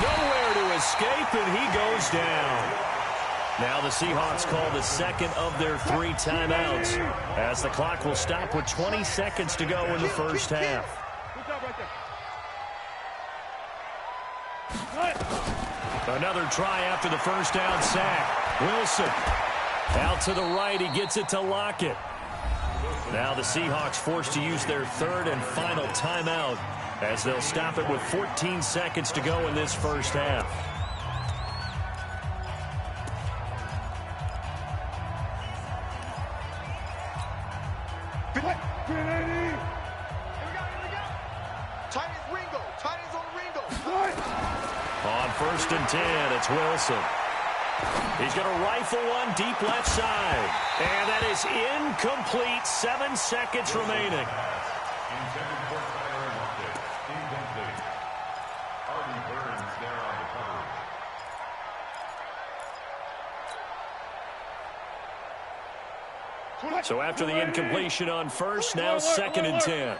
Nowhere to escape, and he goes down. Now the Seahawks call the second of their 3 timeouts as the clock will stop with 20 seconds to go in the first half. Another try after the first down sack. Wilson out to the right. He gets it to Lockett. Now the Seahawks forced to use their 3rd and final timeout as they'll stop it with 14 seconds to go in this first half. On 1st and 10, it's Wilson. He's going to rifle one deep left side. And that is incomplete. 7 seconds remaining. So after the incompletion on first, now 2nd and 10.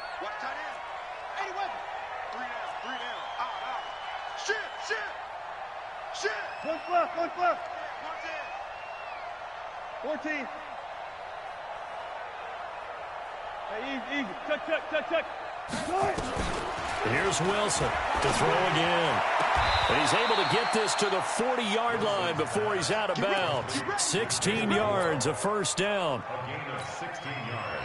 One left. 14. Hey, easy. Check. Here's Wilson to throw again. And he's able to get this to the 40-yard line before he's out of bounds. 16 yards, a first down.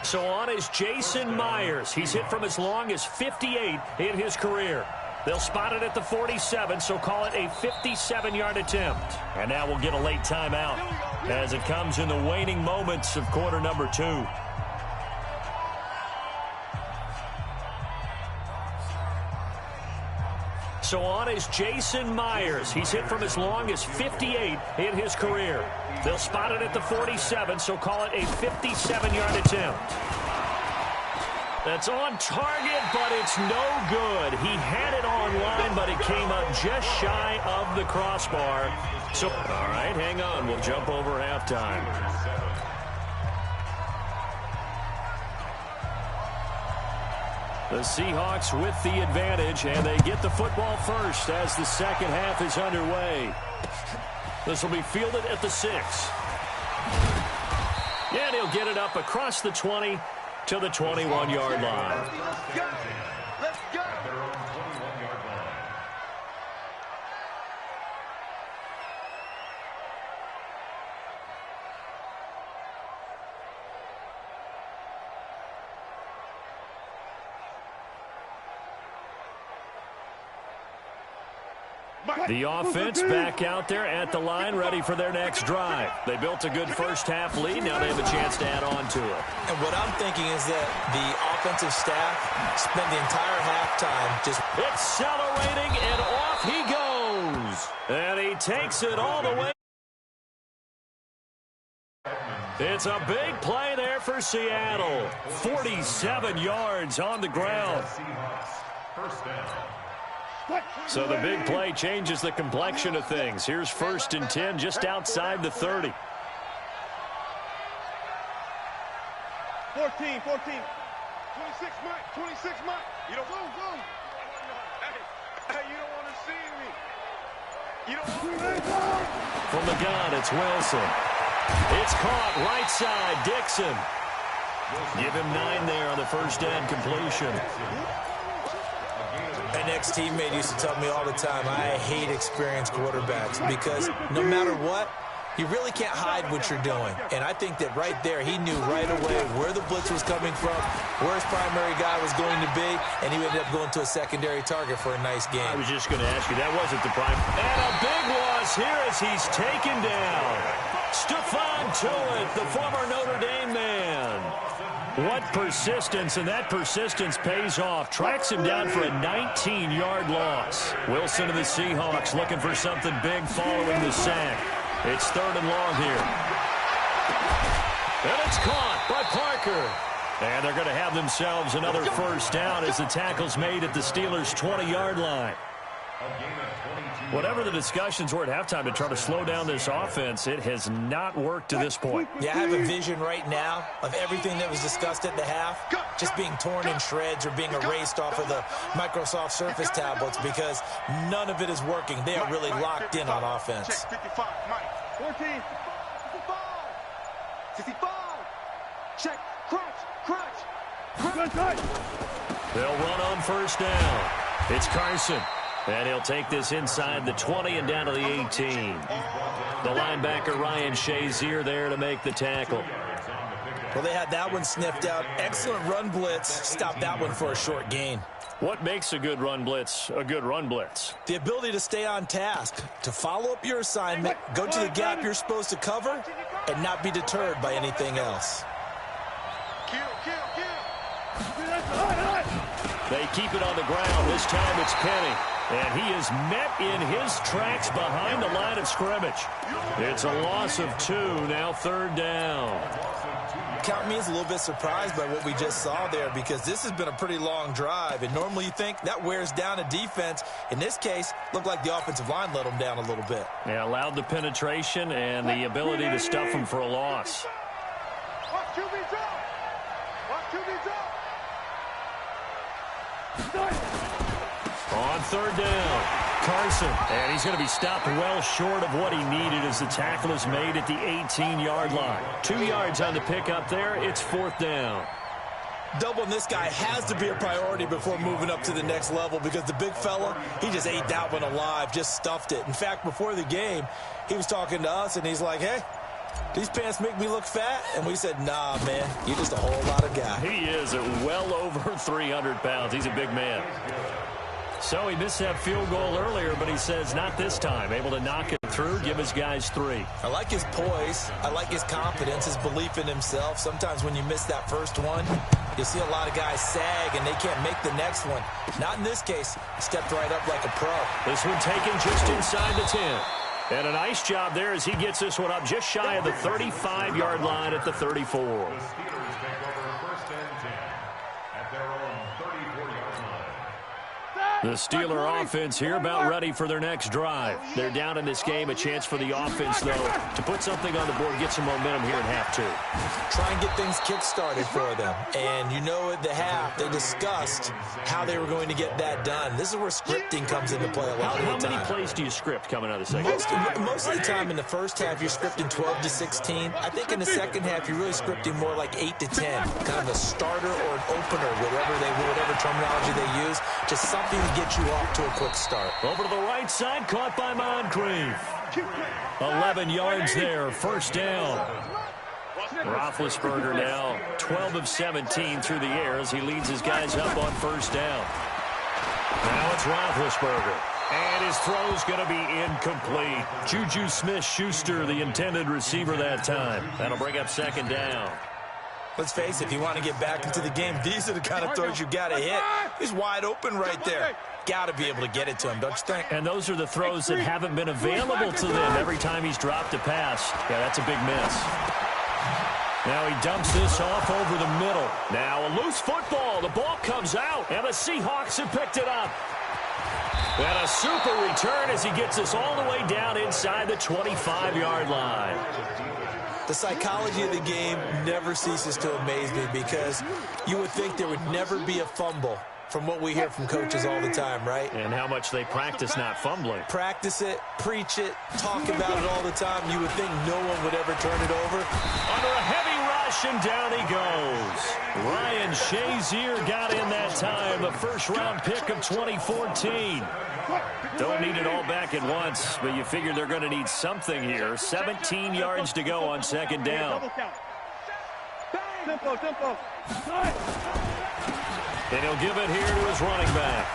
So on is Jason Myers. He's hit from as long as 58 in his career. They'll spot it at the 47, so call it a 57-yard attempt. And now we'll get a late timeout as it comes in the waning moments of quarter number 2. So on is Jason Myers. He's hit from as long as 58 in his career. They'll spot it at the 47, so call it a 57-yard attempt. That's on target, but it's no good. He had it online, but it came up just shy of the crossbar. So, all right, hang on. We'll jump over halftime. The Seahawks with the advantage, and they get the football first as the second half is underway. This will be fielded at the 6. And he'll get it up across the 20 to the 21-yard line. Let's go. The offense back out there at the line, ready for their next drive. They built a good first-half lead. Now they have a chance to add on to it. And what I'm thinking is that the offensive staff spent the entire halftime just... Accelerating, and off he goes. And he takes it all the way. It's a big play there for Seattle. 47 yards on the ground. First down. So the big play changes the complexion of things. Here's 1st and 10 just outside the 30. 14, 14. 26, Mike. 26, Mike. You don't move. Hey, you don't want to see me. You don't want to. From the gun, it's Wilson. It's caught right side, Dixon. Give him 9 there on the first down completion. An ex-teammate used to tell me all the time, I hate experienced quarterbacks because no matter what, you really can't hide what you're doing. And I think that right there, he knew right away where the blitz was coming from, where his primary guy was going to be, and he ended up going to a secondary target for a nice game. I was just going to ask you, that wasn't the prime. And a big loss here as he's taken down. Stephon Tuitt, the former Notre Dame man. What persistence, and that persistence pays off. Tracks him down for a 19-yard loss. Wilson of the Seahawks looking for something big following the sack. It's 3rd and long here. And it's caught by Parker. And they're going to have themselves another first down as the tackle's made at the Steelers' 20-yard line. Whatever the discussions were at halftime to try to slow down this offense, it has not worked to this point. Yeah, I have a vision right now of everything that was discussed at the half just being torn in shreds or being erased off of the Microsoft Surface tablets because none of it is working. They are really locked in on offense. 55, Mike. 14. 65. Check. Crunch. They'll run on first down. It's Carson. And he'll take this inside the 20 and down to the 18. The linebacker, Ryan Shazier, there to make the tackle. Well, they had that one sniffed out. Excellent run blitz. Stopped that one for a short gain. What makes a good run blitz a good run blitz? The ability to stay on task, to follow up your assignment, go to the gap you're supposed to cover, and not be deterred by anything else. Kill. They keep it on the ground. This time it's Penny. And he is met in his tracks behind the line of scrimmage. It's a loss of 2, now 3rd down. Count me as a little bit surprised by what we just saw there because this has been a pretty long drive. And normally you think that wears down a defense. In this case, looked like the offensive line let them down a little bit. Yeah, allowed the penetration and the ability to stuff them for a loss. Watch QB drop. On 3rd down, Carson. And he's going to be stopped well short of what he needed as the tackle is made at the 18-yard line. 2 yards on the pickup there. It's 4th down. Doubling this guy has to be a priority before moving up to the next level because the big fella, he just ate that one alive, just stuffed it. In fact, before the game, he was talking to us, and he's like, hey, these pants make me look fat? And we said, nah, man, you're just a whole lot of guy. He is at well over 300 pounds. He's a big man. So he missed that field goal earlier, but he says not this time. Able to knock it through, give his guys 3. I like his poise. I like his confidence, his belief in himself. Sometimes when you miss that first one, you see a lot of guys sag and they can't make the next one. Not in this case. He stepped right up like a pro. This one taken just inside the 10. And a nice job there as he gets this one up just shy of the 35-yard line at the 34. The Steeler offense here about ready for their next drive. They're down in this game. A chance for the offense, though, to put something on the board, get some momentum here at half two. Try and get things kick-started for them. And you know at the half, they discussed how they were going to get that done. This is where scripting comes into play a lot of the time. How many plays do you script coming out of the second? Most of the time in the first half, you're scripting 12 to 16. I think in the second half, you're really scripting more like 8 to 10. Kind of a starter or an opener, whatever terminology they use. Just something to get you off to a quick start. Over to the right side, caught by Moncrief. 11 yards there, first down. Roethlisberger now 12 of 17 through the air as he leads his guys up on first down. Now it's Roethlisberger. And his throw's going to be incomplete. Juju Smith-Schuster, the intended receiver that time. That'll bring up second down. Let's face it, if you want to get back into the game, these are the kind of throws you got to hit. He's wide open right there. Got to be able to get it to him, don't you think? And those are the throws that haven't been available to them every time he's dropped a pass. Yeah, that's a big miss. Now he dumps this off over the middle. Now a loose football. The ball comes out, and the Seahawks have picked it up. And a super return as he gets us all the way down inside the 25-yard line. The psychology of the game never ceases to amaze me because you would think there would never be a fumble from what we hear from coaches all the time, right? And how much they practice not fumbling. Practice it, preach it, talk about it all the time. You would think no one would ever turn it over. Under a heavy rush, and down he goes. Ryan Shazier got in that time, the first-round pick of 2014. Don't need it all back at once, but you figure they're going to need something here. 17 yards to go on second down. And he'll give it here to his running back.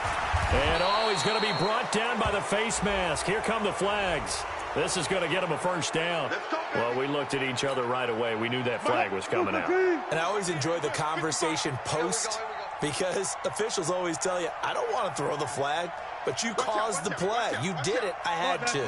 And, he's going to be brought down by the face mask. Here come the flags. This is going to get him a first down. Well, we looked at each other right away. We knew that flag was coming out. And I always enjoy the conversation post because officials always tell you, I don't want to throw the flag, but you caused the play. You did it. I had to.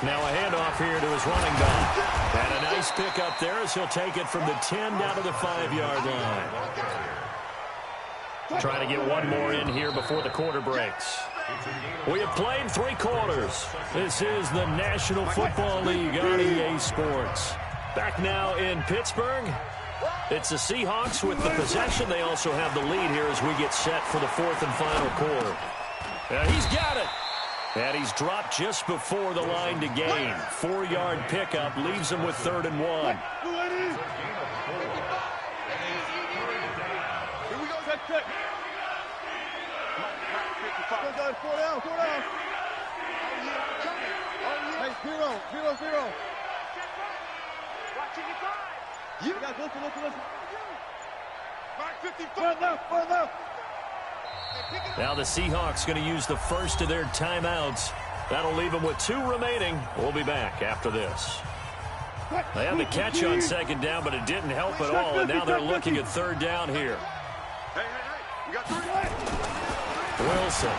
Now a handoff here to his running back. And a nice pick up there as he'll take it from the 10 down to the 5-yard line. Trying to get one more in here before the quarter breaks. We have played 3 quarters. This is the National Football League on EA Sports. Back now in Pittsburgh. It's the Seahawks with the possession. They also have the lead here as we get set for the 4th and final quarter. He's got it. And he's dropped just before the line to gain. 4-yard pickup leaves him with 3rd and 1. Here we go, check. Four down. Hey, 0. Watching it live. You guys listen. Mark 55. Left. Now the Seahawks going to use the first of their timeouts. That'll leave them with 2 remaining. We'll be back after this. They had the catch on second down, but it didn't help at all, and now they're looking at 3rd down here. Hey. We got 3. Wilson.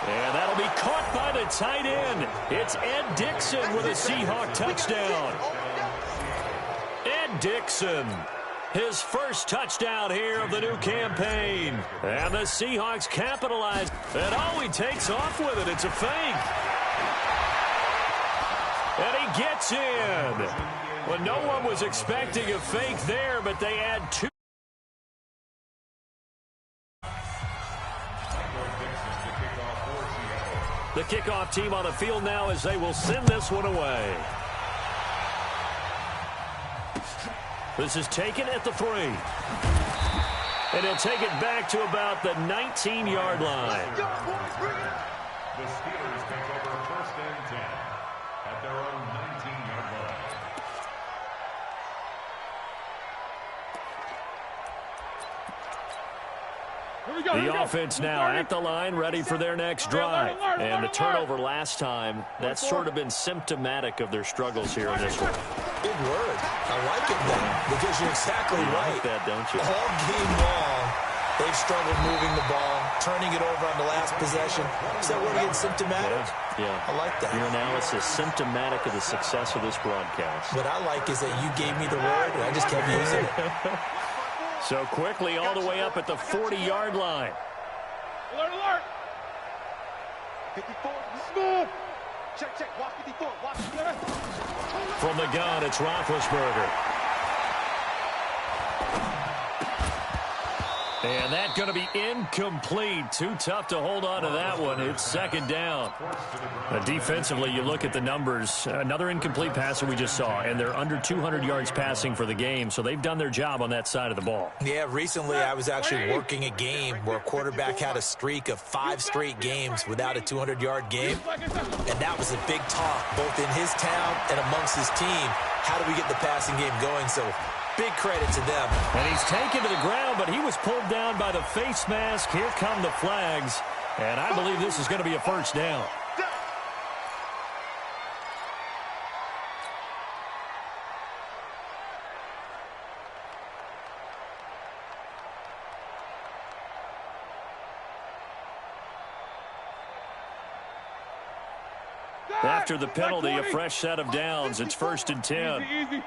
And that'll be caught by the tight end. It's Ed Dixon with a Seahawk touchdown. Ed Dixon. His first touchdown here of the new campaign. And the Seahawks capitalize. And he takes off with it. It's a fake. And he gets in. Well, no one was expecting a fake there, but they add 2. The kickoff team on the field now as they will send this one away. This is taken at the 3. And he'll take it back to about the 19-yard line. The Steelers take over 1st and 10 at their own 19-yard line. The offense now at the line, ready for their next drive. And the turnover last time, that's sort of been symptomatic of their struggles here in this one. Big word. I like it, Ben, because you're exactly right. You like that, don't you? All game long, they've struggled moving the ball, turning it over on the last possession. Is that word again, symptomatic? Yeah. I like that. Your analysis symptomatic of the success of this broadcast. What I like is that you gave me the word, and I just kept using it. So quickly all the way up at the 40-yard line. Alert, alert! 54, smooth! Check, check, watch 54, watch 54. From the gun, it's Roethlisberger. And that's going to be incomplete. Too tough to hold on to that one. It's second down. Defensively, you look at the numbers. Another incomplete passer we just saw, and they're under 200 yards passing for the game, so they've done their job on that side of the ball. Yeah, recently I was actually working a game where a quarterback had a streak of 5 straight games without a 200-yard game, and that was a big talk, both in his town and amongst his team. How do we get the passing game going? So big credit to them. And he's taken to the ground, but he was pulled down by the face mask. Here come the flags, and I believe this is going to be a first down. After the penalty, a fresh set of downs. It's 1st and 10.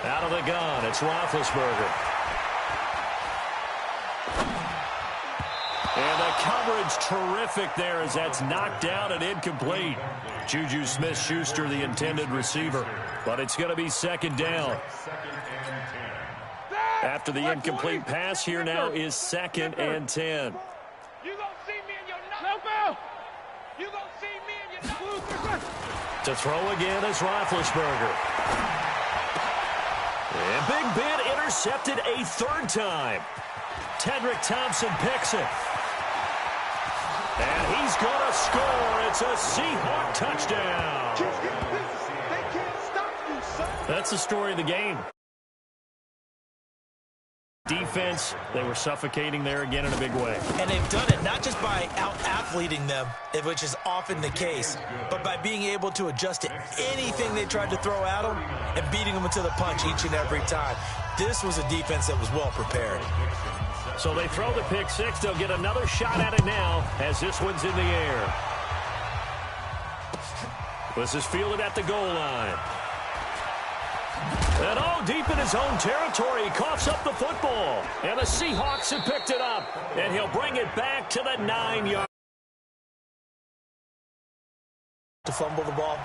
Out of the gun, it's Roethlisberger. And the coverage terrific there as that's knocked down and incomplete. Juju Smith-Schuster, the intended receiver. But it's going to be second down. After the incomplete pass, here now is 2nd and 10. You gonna see me in your nut. You gonna see me in your nut. To throw again is Roethlisberger. And Big Ben intercepted a 3rd time. Tedrick Thompson picks it. And he's going to score. It's a Seahawk touchdown. They can't stop you, son. That's the story of the game. Defense, they were suffocating there again in a big way. And they've done it not just by out-athleting them, which is often the case, but by being able to adjust to anything they tried to throw at them and beating them to the punch each and every time. This was a defense that was well prepared. So they throw the pick six. They'll get another shot at it now as this one's in the air. This is fielded at the goal line. And deep in his own territory, he coughs up the football. And the Seahawks have picked it up. And he'll bring it back to the 9-yard. To fumble the ball,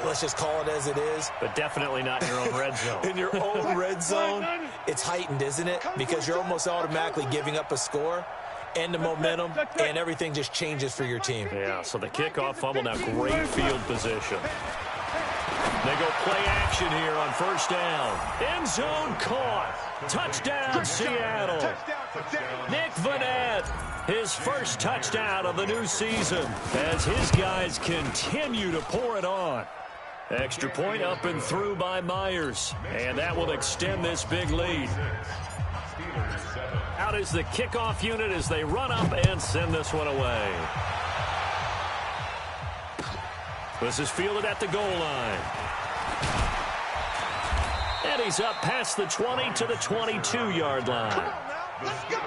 let's just call it as it is. But definitely not in your own red zone. In your own red zone, it's heightened, isn't it? Because you're almost automatically giving up a score and the momentum, and everything just changes for your team. Yeah, so the kickoff fumble, now great field position. They go play action here on 1st down. End zone caught. Touchdown, Seattle. Nick Vannett, his first touchdown of the new season as his guys continue to pour it on. Extra point up and through by Myers, and that will extend this big lead. Out is the kickoff unit as they run up and send this one away. This is fielded at the goal line. And he's up past the 20 to the 22-yard line. Let's go.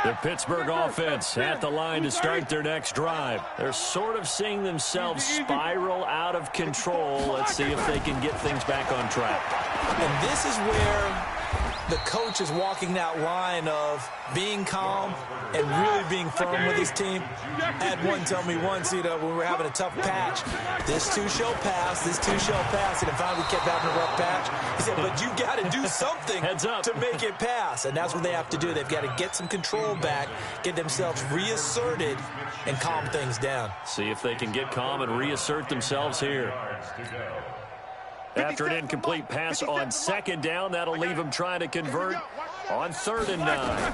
The Pittsburgh offense at the line to start their next drive. They're sort of seeing themselves spiral out of control. Let's see if they can get things back on track. And this is where the coach is walking that line of being calm and really being firm with his team. I had one tell me once, when we were having a tough patch, this too shall pass, this too shall pass, and finally we kept having a rough patch. He said, but you got to do something to make it pass, and that's what they have to do. They've got to get some control back, get themselves reasserted, and calm things down. See if they can get calm and reassert themselves here. After an incomplete pass on 2nd down, that'll leave him trying to convert on 3rd and 9.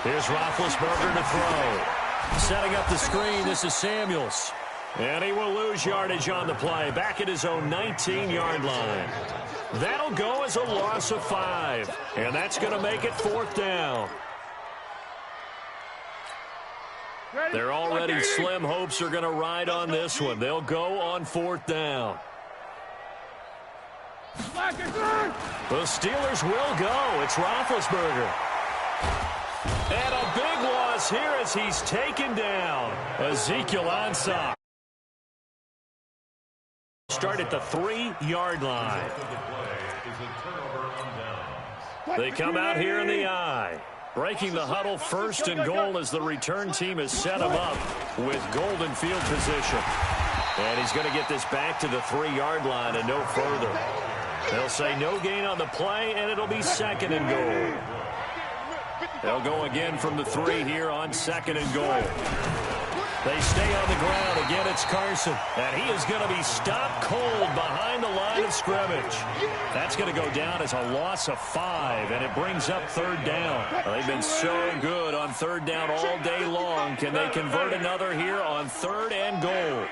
Here's Roethlisberger to throw. Setting up the screen, this is Samuels. And he will lose yardage on the play, back at his own 19-yard line. That'll go as a loss of 5. And that's going to make it 4th down. Their already slim hopes are going to ride on this one. They'll go on 4th down. The Steelers will go. It's Roethlisberger. And a big loss here as he's taken down. Ezekiel Ansah. Start at the 3-yard line. They come out here in the I. Breaking the huddle, 1st and goal as the return team has set him up with golden field position. And he's going to get this back to the 3-yard line and no further. They'll say no gain on the play, and it'll be 2nd and goal. They'll go again from the 3 here on 2nd and goal. They stay on the ground. Again, it's Carson. And he is going to be stopped cold behind the line of scrimmage. That's going to go down as a loss of 5, and it brings up 3rd down. Well, they've been so good on 3rd down all day long. Can they convert another here on 3rd and goal?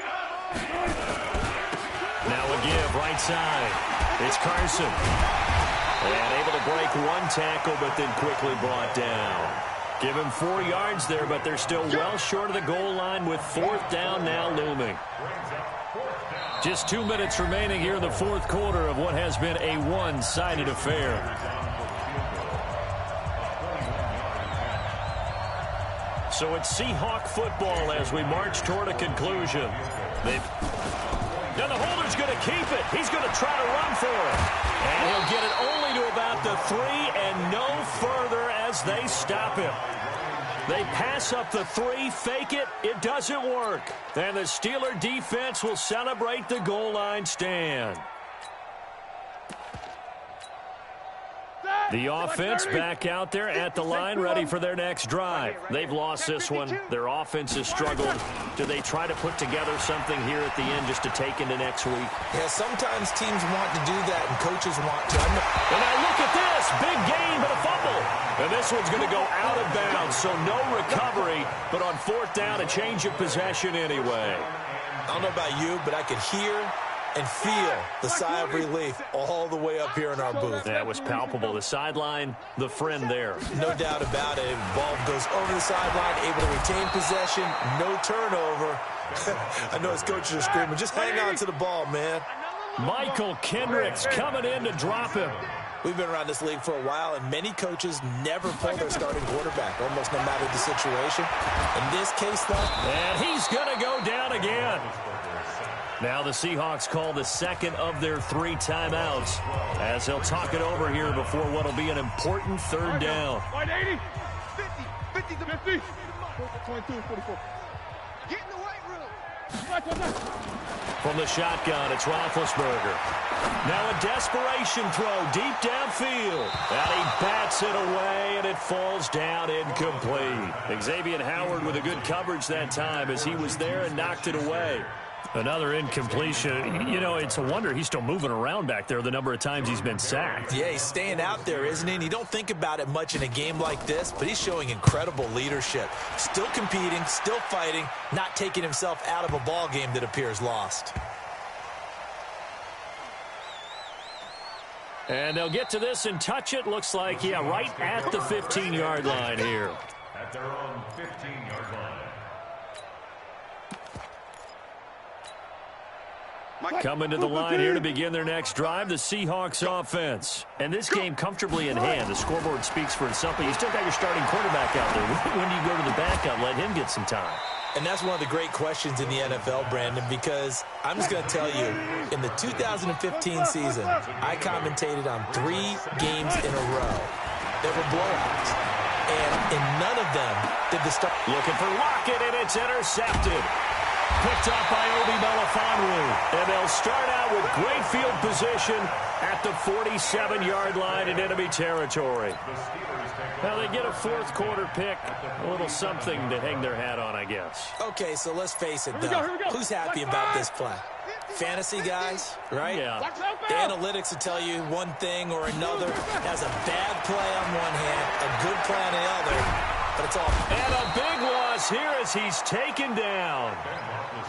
Now a give right side. It's Carson. And able to break 1 tackle, but then quickly brought down. Give him 4 yards there, but they're still well short of the goal line with 4th down now looming. Just 2 minutes remaining here in the 4th quarter of what has been a one-sided affair. So it's Seahawk football as we march toward a conclusion. Now the holder's going to keep it. He's going to try to run for it. And he'll get it only to about the 3 and no further as they stop him. They pass up the 3, fake it. It doesn't work. And the Steeler defense will celebrate the goal line stand. The offense back out there at the line, ready for their next drive. They've lost this one. Their offense has struggled. Do they try to put together something here at the end just to take into next week? Yeah, sometimes teams want to do that, and coaches want to. And now look at this. Big gain, but a fumble. And this one's going to go out of bounds, so no recovery. But on 4th down, a change of possession anyway. I don't know about you, but I could hear and feel the sigh of relief all the way up here in our booth. That was palpable. The sideline, the friend there. No doubt about it. Ball goes over the sideline, able to retain possession, no turnover. I know his coaches are screaming, just hang on to the ball, man. Michael Kendricks coming in to drop him. We've been around this league for a while, and many coaches never pull their starting quarterback, almost no matter the situation. In this case, though. And he's going to go down again. Now the Seahawks call the 2nd of their 3 timeouts as they'll talk it over here before what will be an important 3rd down. 80, 50, 22, 44. Get in the weight room. From the shotgun, it's Roethlisberger. Now a desperation throw deep downfield. And he bats it away, and it falls down incomplete. Xavier Howard with a good coverage that time as he was there and knocked it away. Another incompletion. You know, it's a wonder he's still moving around back there the number of times he's been sacked. Yeah, he's staying out there, isn't he? And you don't think about it much in a game like this, but he's showing incredible leadership. Still competing, still fighting, not taking himself out of a ball game that appears lost. And they'll get to this and touch it. Looks like, yeah, right at the 15-yard line here. At their own 15-yard line. Coming to the line here to begin their next drive, the Seahawks offense. And this game comfortably in hand. The scoreboard speaks for itself, but you still got your starting quarterback out there. When do you go to the backup, let him get some time? And that's one of the great questions in the NFL, Brandon, because I'm just going to tell you, in the 2015 season, I commentated on 3 games in a row that were blowouts. And in none of them did the start. Looking for Lockett, and it's intercepted. Picked up by Obi Melifonwu. And they'll start out with great field position at the 47-yard line in enemy territory. Now they get a 4th quarter pick. A little something to hang their hat on, I guess. Okay, so let's face it, though. Who's happy about this play? Fantasy guys, right? Yeah. The analytics will tell you one thing or another. Has a bad play on one hand, a good play on the other. But it's all. And a big loss here as he's taken down.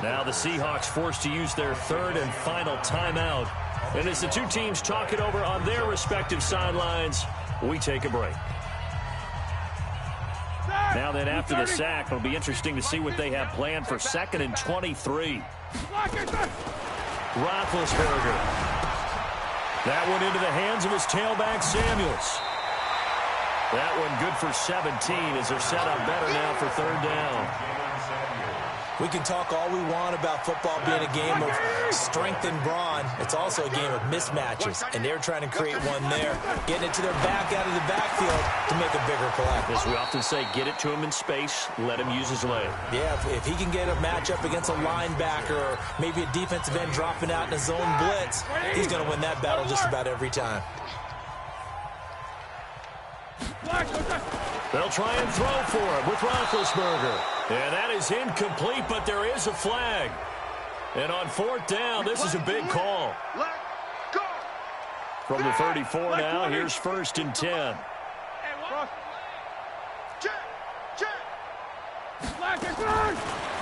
Now the Seahawks forced to use their 3rd and final timeout. And as the two teams talk it over on their respective sidelines, we take a break. Now then, after the sack, it'll be interesting to see what they have planned for 2nd and 23. Roethlisberger. That one into the hands of his tailback, Samuels. That one good for 17 as they're set up better now for third down. We can talk all we want about football being a game of strength and brawn. It's also a game of mismatches, and they're trying to create one there, getting it to their back out of the backfield to make a bigger play. As we often say, get it to him in space, let him use his leg. Yeah, if he can get a matchup against a linebacker or maybe a defensive end dropping out in a zone blitz, he's going to win that battle just about every time. They'll try and throw for it with Roethlisberger. And that is incomplete, but there is a flag. And on fourth down, this is a big call. From the 34 now, here's first and 10.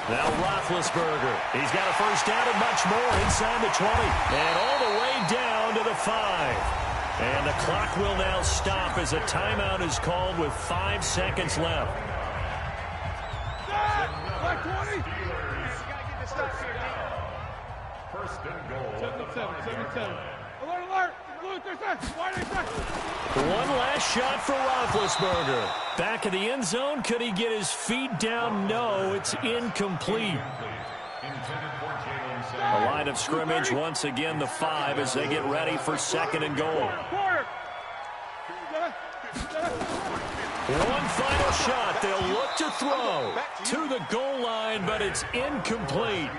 Now Roethlisberger. He's got a first down and much more inside the 20. And all the way down to the 5. And the clock will now stop as a timeout is called with 5 seconds left. Black 20. First and goal. 7-7. Alert, alert. One last shot for Roethlisberger. Back in the end zone. Could he get his feet down? No, it's incomplete. A line of scrimmage once again, the 5 as they get ready for second and goal. One final shot. They'll look to throw to the goal line, but it's incomplete.